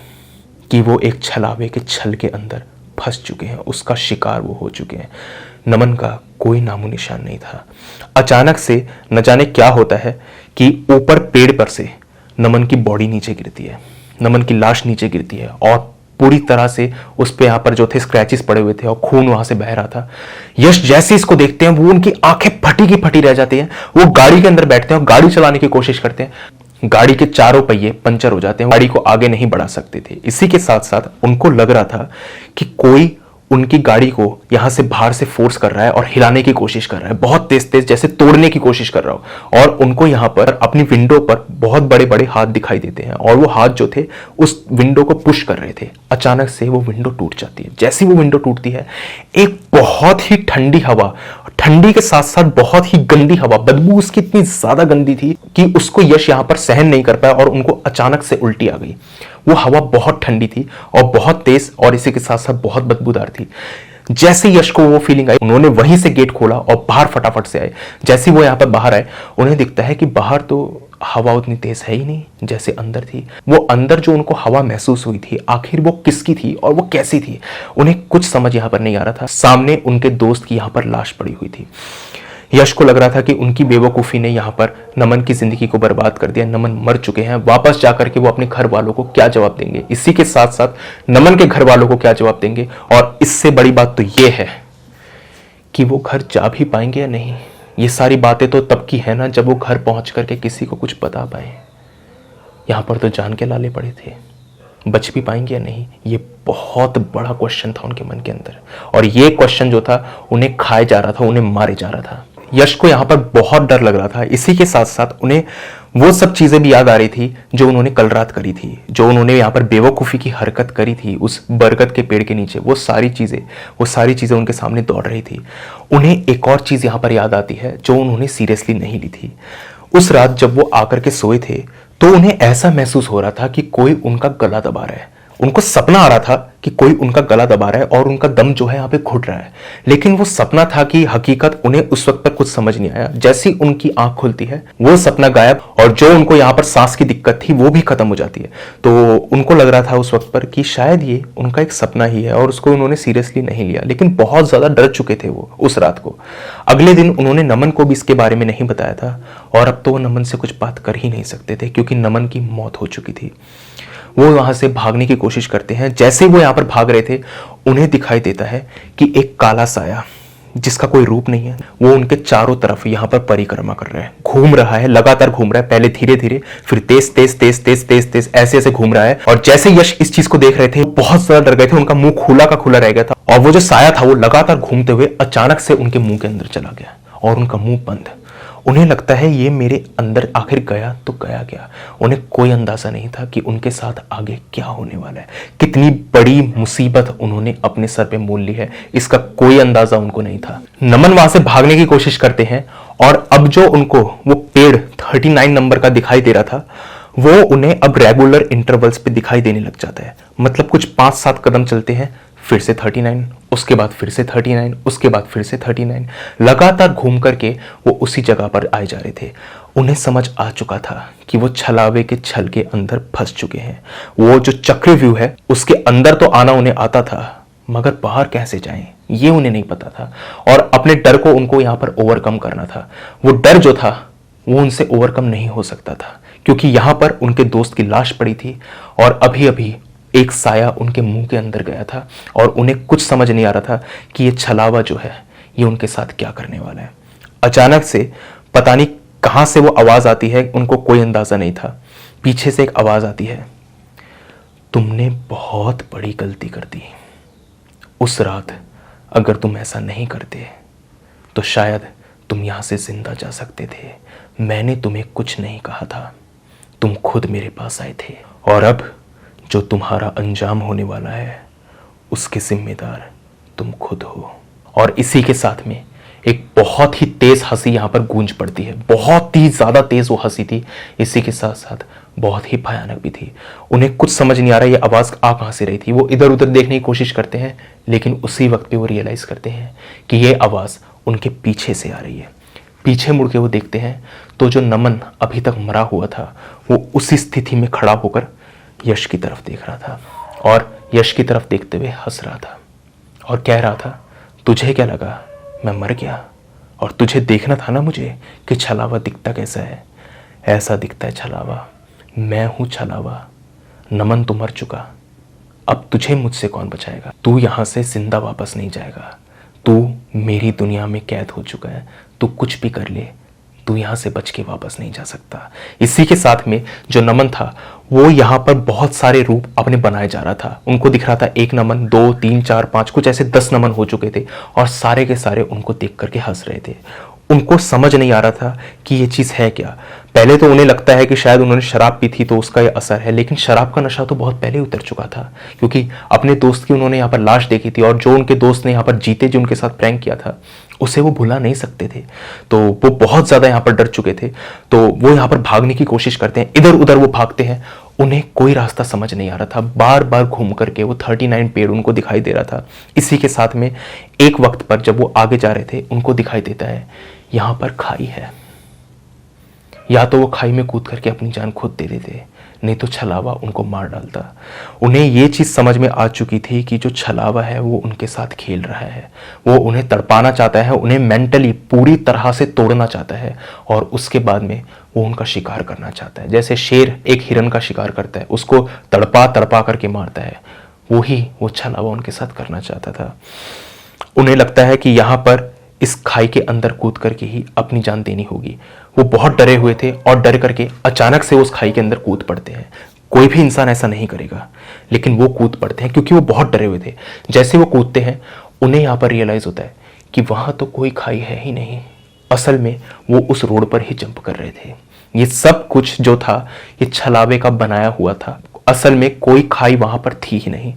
कि वो एक छलावे के छल के अंदर फंस चुके हैं, उसका शिकार वो हो चुके हैं। नमन का कोई नामो निशान नहीं था। अचानक से न जाने क्या होता है कि ऊपर पेड़ पर से नमन की बॉडी नीचे गिरती है, नमन की लाश नीचे गिरती है, और पूरी तरह से उस पे यहाँ पर जो थे स्क्रैचेस पड़े हुए थे और खून वहां से बह रहा था। यश जैसे इसको देखते हैं वो उनकी आंखें फटी की फटी रह जाती हैं। वो गाड़ी के अंदर बैठते हैं और गाड़ी चलाने की कोशिश करते हैं। गाड़ी के चारों पहिए पंचर हो जाते हैं, गाड़ी को आगे नहीं बढ़ा सकते थे। इसी के साथ साथ उनको लग रहा था कि कोई उनकी गाड़ी को यहां से बाहर से फोर्स कर रहा है और हिलाने की कोशिश कर रहा है, बहुत तेज तेज, जैसे तोड़ने की कोशिश कर रहा हो। और उनको यहां पर अपनी विंडो पर बहुत बड़े बड़े हाथ दिखाई देते हैं, और वो हाथ जो थे उस विंडो को पुश कर रहे थे। अचानक से वो विंडो टूट जाती है। जैसी वो विंडो टूटती है, एक बहुत ही ठंडी हवा, ठंडी के साथ साथ बहुत ही गंदी हवा, बदबू उसकी इतनी ज्यादा गंदी थी कि उसको यश यहां पर सहन नहीं कर पाया और उनको अचानक से उल्टी आ गई। वो हवा बहुत ठंडी थी और बहुत तेज, और इसी के साथ साथ बहुत बदबूदार थी। जैसे यश को वो फीलिंग आई, उन्होंने वहीं से गेट खोला और बाहर फटाफट से आए। जैसे वो यहाँ पर बाहर आए, उन्हें दिखता है कि बाहर तो हवा उतनी तेज है ही नहीं जैसे अंदर थी। वो अंदर जो उनको हवा महसूस हुई थी, आखिर वो किसकी थी और वो कैसी थी, उन्हें कुछ समझ यहाँ पर नहीं आ रहा था। सामने उनके दोस्त की यहाँ पर लाश पड़ी हुई थी। यश को लग रहा था कि उनकी बेवकूफ़ी ने यहाँ पर नमन की जिंदगी को बर्बाद कर दिया, नमन मर चुके हैं। वापस जाकर के वो अपने घर वालों को क्या जवाब देंगे, इसी के साथ साथ नमन के घर वालों को क्या जवाब देंगे, और इससे बड़ी बात तो ये है कि वो घर जा भी पाएंगे या नहीं। ये सारी बातें तो तब की है ना जब वो घर पहुंच करके किसी को कुछ बता पाए। यहां पर तो जान के लाले पड़े थे। बच भी पाएंगे या नहीं, ये बहुत बड़ा क्वेश्चन था उनके मन के अंदर। और ये क्वेश्चन जो था उन्हें खाए जा रहा था, उन्हें मारे जा रहा था। यश को यहाँ पर बहुत डर लग रहा था। इसी के साथ साथ उन्हें वो सब चीजें भी याद आ रही थी जो उन्होंने कल रात करी थी, जो उन्होंने यहाँ पर बेवकूफ़ी की हरकत करी थी उस बरगद के पेड़ के नीचे। वो सारी चीज़ें उनके सामने दौड़ रही थी। उन्हें एक और चीज़ यहाँ पर याद आती है जो उन्होंने सीरियसली नहीं ली थी। उस रात जब वो आकर के सोए थे तो उन्हें ऐसा महसूस हो रहा था कि कोई उनका गला दबा रहा है। उनको सपना आ रहा था कि कोई उनका गला दबा रहा है और उनका दम जो है यहाँ पे घुट रहा है। लेकिन वो सपना था कि हकीकत उन्हें उस वक्त पर कुछ समझ नहीं आया। जैसी उनकी आंख खुलती है वो सपना गायब, और जो उनको यहाँ पर सांस की दिक्कत थी वो भी खत्म हो जाती है। तो उनको लग रहा था उस वक्त पर कि शायद ये उनका एक सपना ही है और उसको उन्होंने सीरियसली नहीं लिया। लेकिन बहुत ज्यादा डर चुके थे वो उस रात को। अगले दिन उन्होंने नमन को भी इसके बारे में नहीं बताया था, और अब तो वो नमन से कुछ बात कर ही नहीं सकते थे क्योंकि नमन की मौत हो चुकी थी। वो वहां से भागने की कोशिश करते हैं। जैसे वो यहां पर भाग रहे थे उन्हें दिखाई देता है कि एक काला साया जिसका कोई रूप नहीं है वो उनके चारों तरफ यहां पर परिक्रमा कर रहा है, घूम रहा है, लगातार घूम रहा है। पहले धीरे धीरे, फिर तेज तेज तेज तेज तेज तेज ऐसे ऐसे घूम रहा है। और जैसे यश इस चीज को देख रहे थे बहुत ज्यादा डर गए थे। उनका मुंह खुला का खुला रह गया था, और वो जो साया था वो लगातार घूमते हुए अचानक से उनके मुंह के अंदर चला गया और उनका मुंह बंद। उन्हें लगता है ये मेरे अंदर आखिर गया तो गया क्या। उन्हें कोई अंदाजा नहीं था कि उनके साथ आगे क्या होने वाला है। कितनी बड़ी मुसीबत उन्होंने अपने सर पे मोल ली है, इसका कोई अंदाजा उनको नहीं था। नमन वहां से भागने की कोशिश करते हैं, और अब जो उनको वो पेड़ 39 नंबर का दिखाई दे रहा था वो उन्हें अब रेगुलर इंटरवल्स पे दिखाई देने लग जाता है। मतलब कुछ 5-7 कदम चलते हैं, फिर से 39, उसके बाद फिर से 39, उसके बाद फिर से 39, लगातार घूम करके वो उसी जगह पर आए जा रहे थे। उन्हें समझ आ चुका था कि वो छलावे के छल के अंदर फंस चुके हैं। वो जो चक्रव्यूह है उसके अंदर तो आना उन्हें आता था, मगर बाहर कैसे जाएं ये उन्हें नहीं पता था। और अपने डर को उनको यहाँ पर ओवरकम करना था। वो डर जो था वो उनसे ओवरकम नहीं हो सकता था, क्योंकि यहाँ पर उनके दोस्त की लाश पड़ी थी और अभी अभी एक साया उनके मुंह के अंदर गया था, और उन्हें कुछ समझ नहीं आ रहा था कि ये छलावा जो है ये उनके साथ क्या करने वाला है। अचानक से पता नहीं कहां से वो आवाज आती है, उनको कोई अंदाजा नहीं था। पीछे से एक आवाज आती है, तुमने बहुत बड़ी गलती कर दी। उस रात अगर तुम ऐसा नहीं करते तो शायद तुम यहां से जिंदा जा सकते थे। मैंने तुम्हें कुछ नहीं कहा था, तुम खुद मेरे पास आए थे, और अब जो तुम्हारा अंजाम होने वाला है उसके जिम्मेदार तुम खुद हो। और इसी के साथ में एक बहुत ही तेज हंसी यहां पर गूंज पड़ती है। बहुत ही ज्यादा तेज वो हंसी थी, इसी के साथ साथ बहुत ही भयानक भी थी। उन्हें कुछ समझ नहीं आ रहा ये आवाज आ कहां से रही थी। वो इधर उधर देखने की कोशिश करते हैं, लेकिन उसी वक्त पे वो रियलाइज करते हैं कि ये आवाज उनके पीछे से आ रही है। पीछे मुड़ के वो देखते हैं तो जो नमन अभी तक मरा हुआ था वो उसी स्थिति में खड़ा होकर यश की तरफ देख रहा था, और यश की तरफ देखते हुए हंस रहा था और कह रहा था, तुझे क्या लगा मैं मर गया? और तुझे देखना था ना मुझे कि छलावा दिखता कैसा है। ऐसा दिखता है छलावा, मैं हूं छलावा। नमन तो मर चुका, अब तुझे मुझसे कौन बचाएगा? तू यहां से जिंदा वापस नहीं जाएगा। तू मेरी दुनिया में कैद हो चुका है। तू कुछ भी कर ले, तू यहां से बच के वापस नहीं जा सकता। इसी के साथ में जो नमन था वो यहां पर बहुत सारे रूप अपने बनाए जा रहा था। उनको दिख रहा था 1 नमन, 2, 3, 4, 5, कुछ ऐसे 10 नमन हो चुके थे, और सारे के सारे उनको देख करके हंस रहे थे। उनको समझ नहीं आ रहा था कि ये चीज है क्या। पहले तो उन्हें लगता है कि शायद उन्होंने शराब पी थी तो उसका ये असर है, लेकिन शराब का नशा तो बहुत पहले उतर चुका था, क्योंकि अपने दोस्त की उन्होंने यहाँ पर लाश देखी थी, और जो उनके दोस्त ने यहाँ पर जीते जो उनके साथ प्रैंक किया था उसे वो भुला नहीं सकते थे। तो वो बहुत ज्यादा यहाँ पर डर चुके थे। तो वो यहाँ पर भागने की कोशिश करते हैं, इधर उधर वो भागते हैं। उन्हें कोई रास्ता समझ नहीं आ रहा था। बार बार घूम करके वो 39 पेड़ उनको दिखाई दे रहा था। इसी के साथ में एक वक्त पर जब वो आगे जा रहे थे उनको दिखाई देता है यहां पर खाई है। या तो वो खाई में कूद करके अपनी जान खुद दे देते, नहीं तो छलावा उनको मार डालता। उन्हें ये चीज समझ में आ चुकी थी कि जो छलावा है वो उनके साथ खेल रहा है। वो उन्हें तड़पाना चाहता है, उन्हें मेंटली पूरी तरह से तोड़ना चाहता है, और उसके बाद में वो उनका शिकार करना चाहता है। जैसे शेर एक हिरन का शिकार करता है, उसको तड़पा तड़पा करके मारता है, वो छलावा उनके साथ करना चाहता था। उन्हें लगता है कि यहाँ पर इस खाई के अंदर कूद करके ही अपनी जान देनी होगी। वो बहुत डरे हुए थे, और डर करके अचानक से उस खाई के अंदर कूद पड़ते हैं। कोई भी इंसान ऐसा नहीं करेगा, लेकिन वो कूद पड़ते हैं क्योंकि वो बहुत डरे हुए थे। जैसे वो कूदते हैं उन्हें यहाँ पर रियलाइज होता है कि वहाँ तो कोई खाई है ही नहीं। असल में वो उस रोड पर ही जंप कर रहे थे। ये सब कुछ जो था ये छलावे का बनाया हुआ था, असल में कोई खाई वहां पर थी ही नहीं।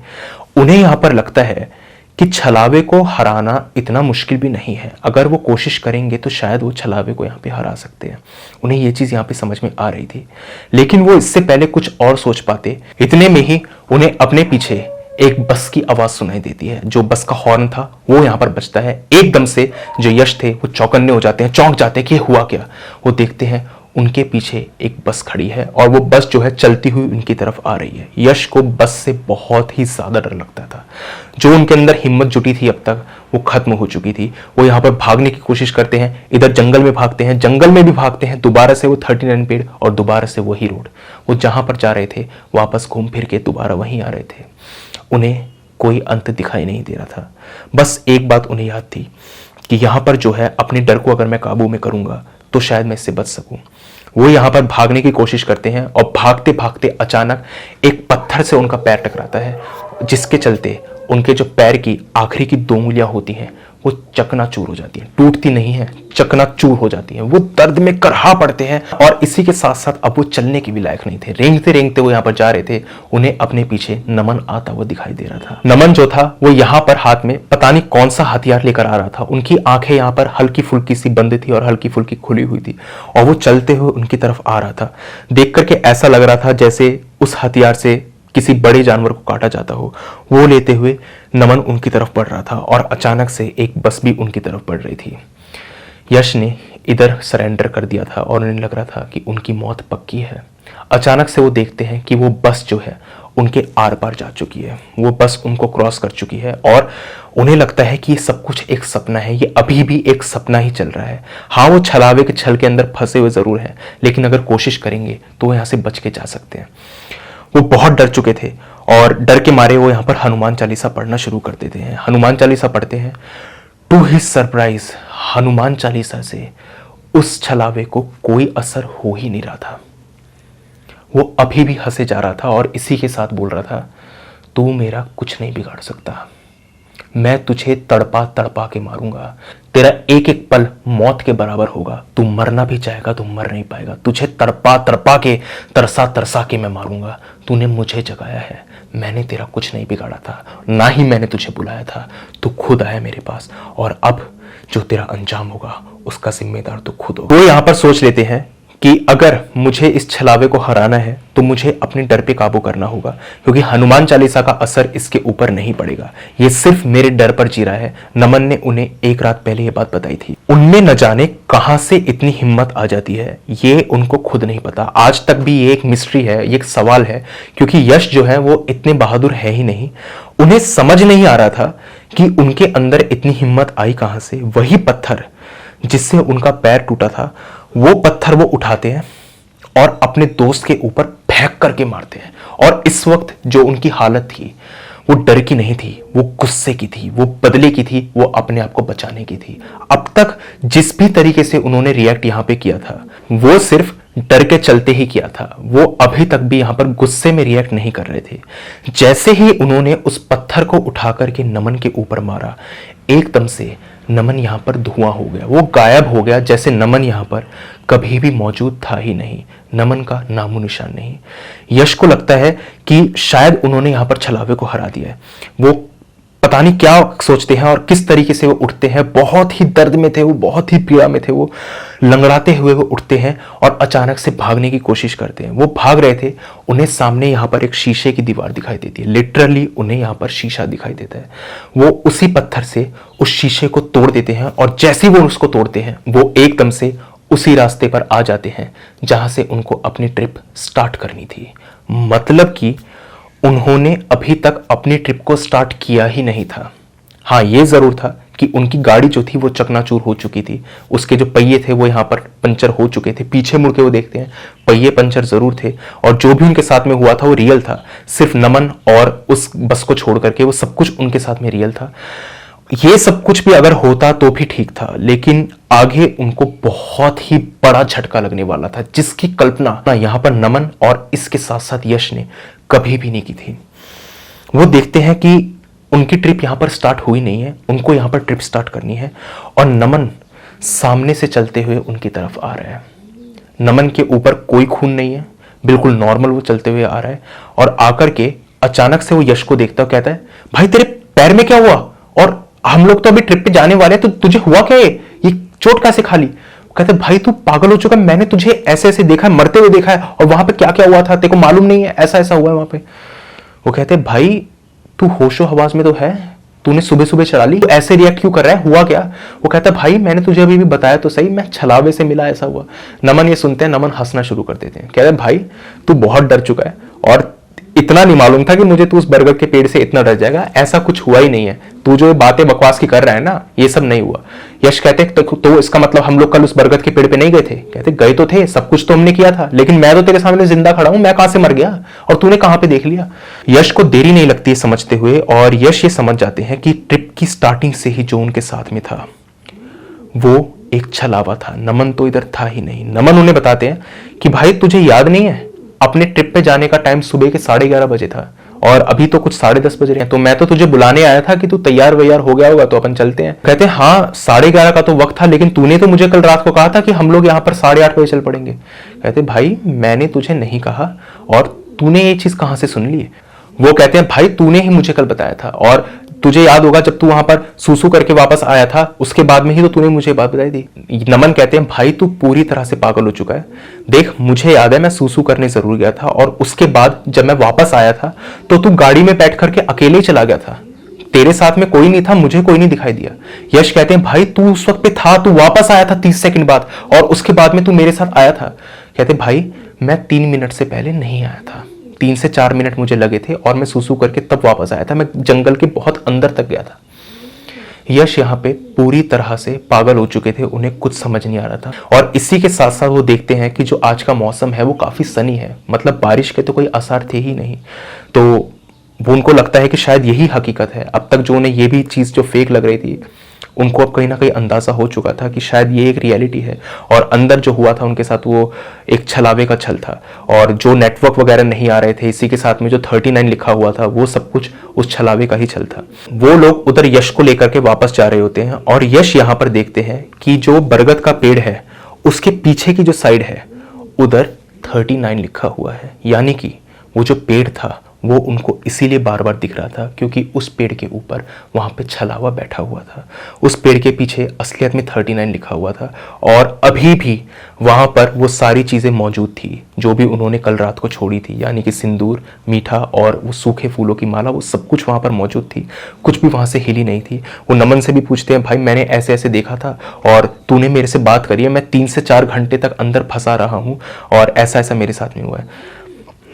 उन्हें यहाँ पर लगता है कि छलावे को हराना इतना मुश्किल भी नहीं है, अगर वो कोशिश करेंगे तो शायद वो छलावे को यहाँ पे हरा सकते हैं। उन्हें ये चीज़ यहाँ पे समझ में आ रही थी, लेकिन वो इससे पहले कुछ और सोच पाते। इतने में ही उन्हें अपने पीछे एक बस की आवाज़ सुनाई देती है। जो बस का हॉर्न था वो यहाँ पर बजता है। एकदम से जो यश थे वो चौकन्ने हो जाते हैं, चौंक जाते हैं कि हुआ क्या। वो देखते हैं उनके पीछे एक बस खड़ी है और वो बस जो है चलती हुई उनकी तरफ आ रही है। यश को बस से बहुत ही ज़्यादा डर लगता था। जो उनके अंदर हिम्मत जुटी थी अब तक वो खत्म हो चुकी थी। वो यहाँ पर भागने की कोशिश करते हैं, इधर जंगल में भागते हैं, जंगल में भी भागते हैं, दोबारा से वो 39 पेड़ और दोबारा से वही रोड। वो जहाँ पर जा रहे थे वापस घूम फिर के दोबारा वहीं आ रहे थे। उन्हें कोई अंत दिखाई नहीं दे रहा था। बस एक बात उन्हें याद थी कि यहाँ पर जो है अपने डर को अगर मैं काबू में करूँगा तो शायद मैं इससे बच सकूं। वो यहाँ पर भागने की कोशिश करते हैं और भागते भागते अचानक एक पत्थर से उनका पैर टकराता है, जिसके चलते उनके जो पैर की आखिरी की 2 उंगलियां होती हैं वो चकनाचूर हो जाती हैं। टूटती नहीं है, चकनाचूर हो जाती हैं। वो दर्द में करहा पड़ते हैं और इसी के साथ साथ अब वो चलने के भी लायक नहीं थे। रेंगते रेंगते वो यहाँ पर जा रहे थे। उन्हें अपने पीछे नमन आता हुआ दिखाई दे रहा था। नमन जो था वो यहाँ पर हाथ में पता नहीं कौन सा हथियार लेकर आ रहा था। उनकी आंखें यहाँ पर हल्की फुल्की सी बंद थी और हल्की फुल्की खुली हुई थी और वो चलते हुए उनकी तरफ आ रहा था। देख करके ऐसा लग रहा था जैसे उस हथियार से किसी बड़े जानवर को काटा जाता हो। वो लेते हुए नमन उनकी तरफ बढ़ रहा था और अचानक से एक बस भी उनकी तरफ बढ़ रही थी। यश ने इधर सरेंडर कर दिया था और उन्हें लग रहा था कि उनकी मौत पक्की है। अचानक से वो देखते हैं कि वो बस जो है उनके आर पार जा चुकी है। वो बस उनको क्रॉस कर चुकी है और उन्हें लगता है कि ये सब कुछ एक सपना है। ये अभी भी एक सपना ही चल रहा है। हाँ, वो छलावे के छल के अंदर फंसे हुए जरूर हैं, लेकिन अगर कोशिश करेंगे तो वो यहाँ से बच के जा सकते हैं। वो बहुत डर चुके थे और डर के मारे वो यहाँ पर हनुमान चालीसा पढ़ना शुरू कर देते हैं। हनुमान चालीसा पढ़ते हैं। To his surprise Hanuman Chalisa से उस छलावे को कोई असर हो ही नहीं रहा था। वो अभी भी हंसे जा रहा था और इसी के साथ बोल रहा था, तू मेरा कुछ नहीं बिगाड़ सकता, मैं तुझे तड़पा तड़पा के मारूंगा, तेरा एक एक पल मौत के बराबर होगा, तू मरना भी चाहेगा तो मर नहीं पाएगा, तुझे तड़पा तड़पा के तरसा तरसा के मैं मारूंगा। तूने मुझे जगाया है, मैंने तेरा कुछ नहीं बिगाड़ा था, ना ही मैंने तुझे बुलाया था, तू खुद आया मेरे पास और अब जो तेरा अंजाम होगा उसका जिम्मेदार तू खुद हो। वो यहाँ पर सोच लेते हैं कि अगर मुझे इस छलावे को हराना है तो मुझे अपने डर पे काबू करना होगा, क्योंकि हनुमान चालीसा का असर इसके ऊपर नहीं पड़ेगा। ये सिर्फ मेरे डर पर जी रहा है। नमन ने उन्हें एक रात पहले ये बात बताई थी। उनमें न जाने कहां से इतनी हिम्मत आ जाती है, ये उनको खुद नहीं पता। आज तक भी ये एक मिस्ट्री है, ये एक सवाल है, क्योंकि यश जो है वो इतने बहादुर है ही नहीं। उन्हें समझ नहीं आ रहा था कि उनके अंदर इतनी हिम्मत आई कहां से। वही पत्थर जिससे उनका पैर टूटा था, वो पत्थर वो उठाते हैं और अपने दोस्त के ऊपर फेंक करके मारते हैं। और इस वक्त जो उनकी हालत थी वो डर की नहीं थी, वो गुस्से की थी, वो बदले की थी, वो अपने आप को बचाने की थी। अब तक जिस भी तरीके से उन्होंने रिएक्ट यहां पे किया था वो सिर्फ डर के चलते ही किया था। वो अभी तक भी यहां पर गुस्से में रिएक्ट नहीं कर रहे थे। जैसे ही उन्होंने उस पत्थर को उठा करके नमन के ऊपर मारा, एकदम से नमन यहां पर धुआं हो गया, वो गायब हो गया, जैसे नमन यहां पर कभी भी मौजूद था ही नहीं। नमन का नामो निशान नहीं। यश को लगता है कि शायद उन्होंने यहां पर छलावे को हरा दिया है। वो पता नहीं क्या सोचते हैं और किस तरीके से वो उठते हैं। बहुत ही दर्द में थे वो, बहुत ही पीड़ा में थे वो। लंगड़ाते हुए वो उठते हैं और अचानक से भागने की कोशिश करते हैं। वो भाग रहे थे, उन्हें सामने यहाँ पर एक शीशे की दीवार दिखाई देती है। लिटरली उन्हें यहाँ पर शीशा दिखाई देता है। वो उसी पत्थर से उस शीशे को तोड़ देते हैं और जैसे ही वो उसको तोड़ते हैं वो एकदम से उसी रास्ते पर आ जाते हैं जहां से उनको अपनी ट्रिप स्टार्ट करनी थी। मतलब कि उन्होंने अभी तक अपनी ट्रिप को स्टार्ट किया ही नहीं था। हाँ, ये जरूर था कि उनकी गाड़ी जो थी वो चकनाचूर हो चुकी थी, उसके जो पहिए थे वो यहाँ पर पंचर हो चुके थे। पीछे मुड़ के वो देखते हैं, पहिए पंचर जरूर थे और जो भी उनके साथ में हुआ था वो रियल था। सिर्फ नमन और उस बस को छोड़ करके वो सब कुछ उनके साथ में रियल था। ये सब कुछ भी अगर होता तो भी ठीक था, लेकिन आगे उनको बहुत ही बड़ा झटका लगने वाला था, जिसकी कल्पना ना यहां पर नमन और इसके साथ साथ यश ने कभी भी नहीं की थी। वो देखते हैं कि उनकी ट्रिप यहां पर स्टार्ट हुई नहीं है, उनको यहां पर ट्रिप स्टार्ट करनी है, और नमन सामने से चलते हुए उनकी तरफ आ रहा है। नमन के ऊपर कोई खून नहीं है, बिल्कुल नॉर्मल वो चलते हुए आ रहा है, और आकर के अचानक से वो यश को देखता है, कहता है भाई तेरे पैर में क्या हुआ, और हम लोग तो अभी ट्रिप पे जाने वाले हैं, तो तुझे हुआ क्या, ये चोट कैसे खा ली। कहते भाई तू पागल हो चुका है, मैंने तुझे ऐसे ऐसे देखा है, मरते हुए देखा है, और वहां पे क्या क्या हुआ था तेरे को मालूम नहीं है, ऐसा ऐसा हुआ है वहां पे। वो कहते भाई तू होशो हवास में तो है, तूने सुबह सुबह चला ली, तो ऐसे रिएक्ट क्यों कर रहा है, हुआ क्या। वो कहता भाई मैंने तुझे अभी भी बताया तो सही, मैं छलावे से मिला, ऐसा हुआ। नमन ये सुनते हैं, नमन हंसना शुरू कर देते हैं, कहते भाई तू बहुत डर चुका है, और इतना नहीं मालूम था कि मुझे तू उस बरगद के पेड़ से इतना डर जाएगा, ऐसा कुछ हुआ ही नहीं है, तू जो बातें बकवास की कर रहा है ना, ये सब नहीं हुआ। यश कहते तो इसका मतलब हम लोग कल उस बरगद के पेड़ पे नहीं गए थे। कहते गए तो थे, सब कुछ तो हमने किया था, लेकिन मैं तो तेरे सामने जिंदा खड़ा हूं, मैं कहां से मर गया और तूने कहां पे देख लिया। यश को देरी नहीं लगती है समझते हुए, और यश ये समझ जाते हैं कि ट्रिप की स्टार्टिंग से ही जो उनके साथ में था वो एक छलावा था, नमन तो इधर था ही नहीं। नमन उन्हें बताते हैं कि भाई तुझे याद नहीं है, अपने ट्रिप पे जाने का टाइम सुबह के 11:30 बजे था, और अभी तो कुछ 10:30 बज रहे हैं, तो मैं तो तुझे बुलाने आया था कि तू तैयार वैयार हो गया होगा तो अपन चलते हैं। कहते हैं हाँ 11:30 का तो वक्त था, लेकिन तूने तो मुझे कल रात को कहा था कि हम लोग यहाँ पर 8:30 बजे चल पड़ेंगे। कहते भाई मैंने तुझे नहीं कहा, और तूने ये चीज कहां से सुन ली। वो कहते हैं भाई तूने ही मुझे कल बताया था, और तुझे याद होगा जब तू वहां पर सूसू करके वापस आया था, उसके बाद में ही तो तूने मुझे बात बताई थी। नमन कहते हैं भाई तू पूरी तरह से पागल हो चुका है, देख मुझे याद है मैं सूसू करने जरूर गया था, और उसके बाद जब मैं वापस आया था तो तू गाड़ी में बैठ करके अकेले ही चला गया था, तेरे साथ में कोई नहीं था, मुझे कोई नहीं दिखाई दिया। यश कहते हैं भाई तू उस वक्त पे था, तू वापस आया था 30 सेकंड बाद, और उसके बाद में तू मेरे साथ आया था। कहते भाई मैं 3 मिनट से पहले नहीं आया था, 3 से 4 मिनट मुझे लगे थे, और मैं सूसू करके तब वापस आया था, मैं जंगल के बहुत अंदर तक गया था। यश यहाँ पे पूरी तरह से पागल हो चुके थे, उन्हें कुछ समझ नहीं आ रहा था। और इसी के साथ साथ वो देखते हैं कि जो आज का मौसम है वो काफी सनी है, मतलब बारिश के तो कोई आसार थे ही नहीं। तो वो उनको लगता है कि शायद यही हकीकत है। अब तक जो उन्हें ये भी चीज जो फेक लग रही थी, उनको अब कहीं ना कहीं अंदाजा हो चुका था कि शायद ये एक रियलिटी है, और अंदर जो हुआ था उनके साथ वो एक छलावे का छल था, और जो नेटवर्क वगैरह नहीं आ रहे थे, इसी के साथ में जो 39 लिखा हुआ था वो सब कुछ उस छलावे का ही छल था। वो लोग उधर यश को लेकर के वापस जा रहे होते हैं, और यश यहाँ पर देखते हैं कि जो बरगद का पेड़ है उसके पीछे की जो साइड है उधर 39 लिखा हुआ है, यानी कि वो जो पेड़ था वो उनको इसीलिए बार बार दिख रहा था क्योंकि उस पेड़ के ऊपर वहां पे छलावा बैठा हुआ था। उस पेड़ के पीछे असलियत में 39 लिखा हुआ था, और अभी भी वहां पर वो सारी चीजें मौजूद थी जो भी उन्होंने कल रात को छोड़ी थी, यानी कि सिंदूर, मीठा और वो सूखे फूलों की माला, वो सब कुछ वहां पर मौजूद थी, कुछ भी वहां से हिली नहीं थी। वो नमन से भी पूछते हैं भाई मैंने ऐसे ऐसे देखा था, और तूने मेरे से बात करी है, मैं 3 से 4 घंटे तक अंदर फंसा रहा हूं, और ऐसा ऐसा मेरे साथ में हुआ है।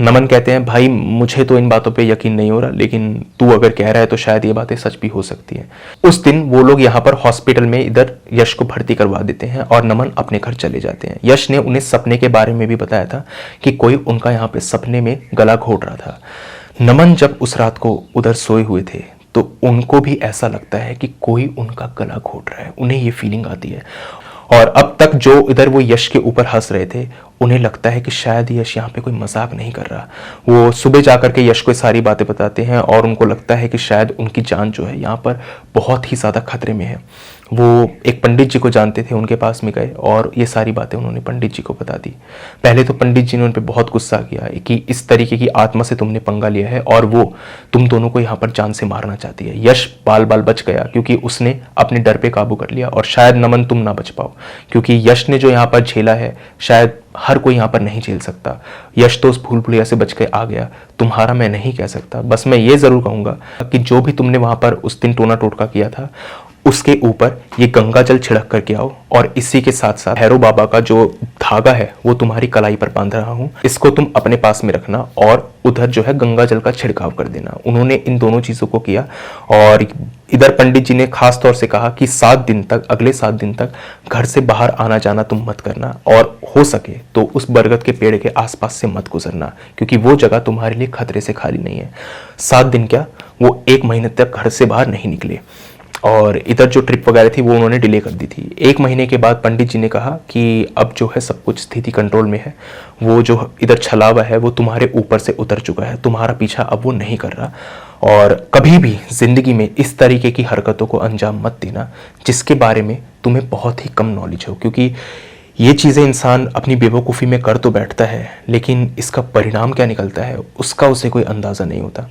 नमन कहते हैं भाई मुझे तो इन बातों पे यकीन नहीं हो रहा, लेकिन तू अगर कह रहा है तो शायद ये बातें सच भी हो सकती हैं। उस दिन वो लोग यहाँ पर हॉस्पिटल में इधर यश को भर्ती करवा देते हैं, और नमन अपने घर चले जाते हैं। यश ने उन्हें सपने के बारे में भी बताया था कि कोई उनका यहाँ पे सपने में गला घोट रहा था। नमन जब उस रात को उधर सोए हुए थे तो उनको भी ऐसा लगता है कि कोई उनका गला घोट रहा है, उन्हें ये फीलिंग आती है। और अब तक जो इधर वो यश के ऊपर हंस रहे थे, उन्हें लगता है कि शायद यश यहाँ पे कोई मजाक नहीं कर रहा। वो सुबह जाकर के यश को सारी बातें बताते हैं, और उनको लगता है कि शायद उनकी जान जो है यहाँ पर बहुत ही ज़्यादा खतरे में है। वो एक पंडित जी को जानते थे, उनके पास में गए और ये सारी बातें उन्होंने पंडित जी को बता दी। पहले तो पंडित जी ने उन पर बहुत गुस्सा किया कि इस तरीके की आत्मा से तुमने पंगा लिया है, और वो तुम दोनों को यहाँ पर जान से मारना चाहती है। यश बाल बाल बच गया क्योंकि उसने अपने डर पे काबू कर लिया, और शायद नमन तुम ना बच पाओ, क्योंकि यश ने जो यहाँ पर झेला है शायद हर कोई यहाँ पर नहीं झेल सकता। यश तो उस भूल भुलैया से बच के आ गया, तुम्हारा मैं नहीं कह सकता। बस मैं ये जरूर कहूंगा कि जो भी तुमने वहां पर उस दिन टोना टोटका किया था, उसके ऊपर ये गंगा जल छिड़क करके आओ, और इसी के साथ साथ भैरव बाबा का जो धागा है वो तुम्हारी कलाई पर बांध रहा हूँ, इसको तुम अपने पास में रखना, और उधर जो है गंगा जल का छिड़काव कर देना। उन्होंने इन दोनों चीजों को किया, और इधर पंडित जी ने खास तौर से कहा कि 7 दिन तक, अगले 7 दिन तक घर से बाहर आना जाना तुम मत करना, और हो सके तो उस बरगद के पेड़ के आसपास से मत गुजरना, क्योंकि वो जगह तुम्हारे लिए खतरे से खाली नहीं है। 7 दिन क्या, वो 1 महीने तक घर से बाहर नहीं निकले। और इधर जो ट्रिप वगैरह थी वो उन्होंने डिले कर दी थी। 1 महीने के बाद पंडित जी ने कहा कि अब जो है सब कुछ स्थिति कंट्रोल में है, वो जो इधर छलावा है वो तुम्हारे ऊपर से उतर चुका है, तुम्हारा पीछा अब वो नहीं कर रहा, और कभी भी ज़िंदगी में इस तरीके की हरकतों को अंजाम मत देना जिसके बारे में तुम्हें बहुत ही कम नॉलेज हो, क्योंकि ये चीज़ें इंसान अपनी बेवकूफ़ी में कर तो बैठता है लेकिन इसका परिणाम क्या निकलता है उसका उसे कोई अंदाज़ा नहीं होता।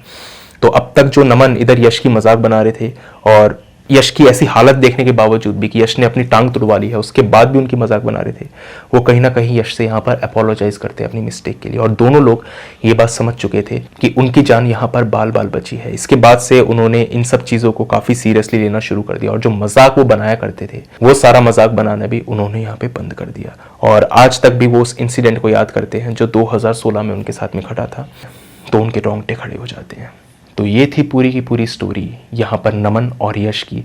तो अब तक जो नमन इधर यश की मजाक बना रहे थे, और यश की ऐसी हालत देखने के बावजूद भी कि यश ने अपनी टांग तुड़वा ली है, उसके बाद भी उनकी मजाक बना रहे थे, वो कहीं ना कहीं यश से यहाँ पर अपोलोजाइज करते हैं अपनी मिस्टेक के लिए। और दोनों लोग ये बात समझ चुके थे कि उनकी जान यहाँ पर बाल बाल बची है। इसके बाद से उन्होंने इन सब चीज़ों को काफ़ी सीरियसली लेना शुरू कर दिया, और जो मजाक वो बनाया करते थे वो सारा मजाक बनाना भी उन्होंने यहाँ पे बंद कर दिया। और आज तक भी वो उस इंसिडेंट को याद करते हैं जो 2016 में उनके साथ में घटा था, तो उनके रोंगटे खड़े हो जाते हैं। तो ये थी पूरी की पूरी स्टोरी यहाँ पर नमन और यश की।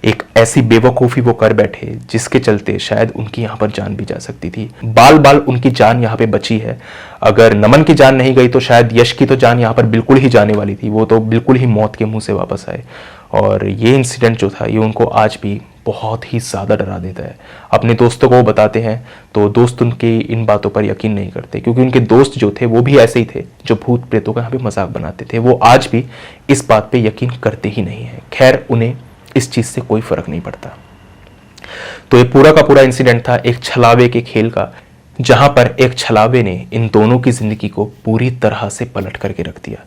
एक ऐसी बेवकूफ़ी वो कर बैठे जिसके चलते शायद उनकी यहाँ पर जान भी जा सकती थी। बाल बाल उनकी जान यहाँ पे बची है। अगर नमन की जान नहीं गई तो शायद यश की तो जान यहाँ पर बिल्कुल ही जाने वाली थी, वो तो बिल्कुल ही मौत के मुंह से वापस आए। और ये इंसिडेंट जो था ये उनको आज भी बहुत ही ज़्यादा डरा देता है। अपने दोस्तों को वो बताते हैं तो दोस्त उनकी इन बातों पर यकीन नहीं करते, क्योंकि उनके दोस्त जो थे वो भी ऐसे ही थे जो भूत प्रेतों का यहाँ पे मजाक बनाते थे। वो आज भी इस बात पे यकीन करते ही नहीं है। खैर, उन्हें इस चीज़ से कोई फर्क नहीं पड़ता। तो ये पूरा का पूरा इंसिडेंट था एक छलावे के खेल का, जहां पर एक छलावे ने इन दोनों की जिंदगी को पूरी तरह से पलट करके रख दिया।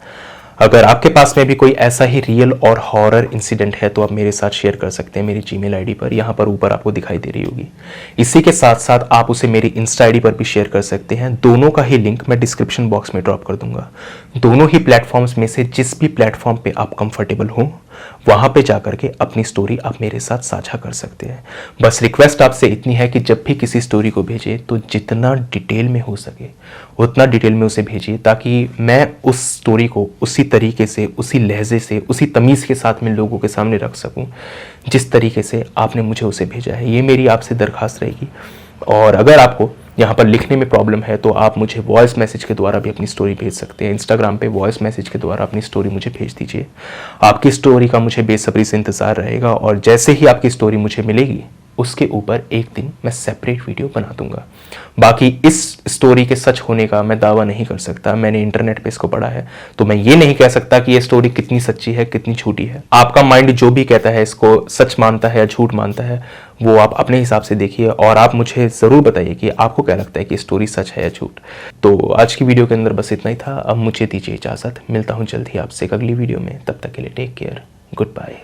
अगर आपके पास में भी कोई ऐसा ही रियल और हॉरर इंसिडेंट है तो आप मेरे साथ शेयर कर सकते हैं मेरी जीमेल आईडी पर, यहाँ पर ऊपर आपको दिखाई दे रही होगी। इसी के साथ साथ आप उसे मेरी इंस्टा आईडी पर भी शेयर कर सकते हैं। दोनों का ही लिंक मैं डिस्क्रिप्शन बॉक्स में ड्रॉप कर दूंगा। दोनों ही प्लेटफॉर्म्स में से जिस भी प्लेटफॉर्म पे आप कंफर्टेबल हो वहां पे जाकर के अपनी स्टोरी आप मेरे साथ साझा कर सकते हैं। बस रिक्वेस्ट आपसे इतनी है कि जब भी किसी स्टोरी को भेजें तो जितना डिटेल में हो सके उतना डिटेल में उसे भेजिए, ताकि मैं उस स्टोरी को उसी तरीके से, उसी लहजे से, उसी तमीज़ के साथ में लोगों के सामने रख सकूं जिस तरीके से आपने मुझे उसे भेजा है। ये मेरी आपसे दरख्वास्त रहेगी। और अगर आपको यहाँ पर लिखने में प्रॉब्लम है तो आप मुझे वॉइस मैसेज के द्वारा भी अपनी स्टोरी भेज सकते हैं। इंस्टाग्राम पे वॉइस मैसेज के द्वारा अपनी स्टोरी मुझे भेज दीजिए। आपकी स्टोरी का मुझे बेसब्री से इंतज़ार रहेगा, और जैसे ही आपकी स्टोरी मुझे मिलेगी उसके ऊपर एक दिन मैं सेपरेट वीडियो बना दूंगा। बाकी इस स्टोरी के सच होने का मैं दावा नहीं कर सकता, मैंने इंटरनेट पे इसको पढ़ा है, तो मैं ये नहीं कह सकता कि ये स्टोरी कितनी सच्ची है कितनी झूठी है। आपका माइंड जो भी कहता है इसको सच मानता है या झूठ मानता है वो आप अपने हिसाब से देखिए, और आप मुझे ज़रूर बताइए कि आपको क्या लगता है कि स्टोरी सच है या झूठ। तो आज की वीडियो के अंदर बस इतना ही था। अब मुझे दीजिए इजाज़त, मिलता हूँ जल्द ही आपसे एक अगली वीडियो में। तब तक के लिए टेक केयर, गुड बाय।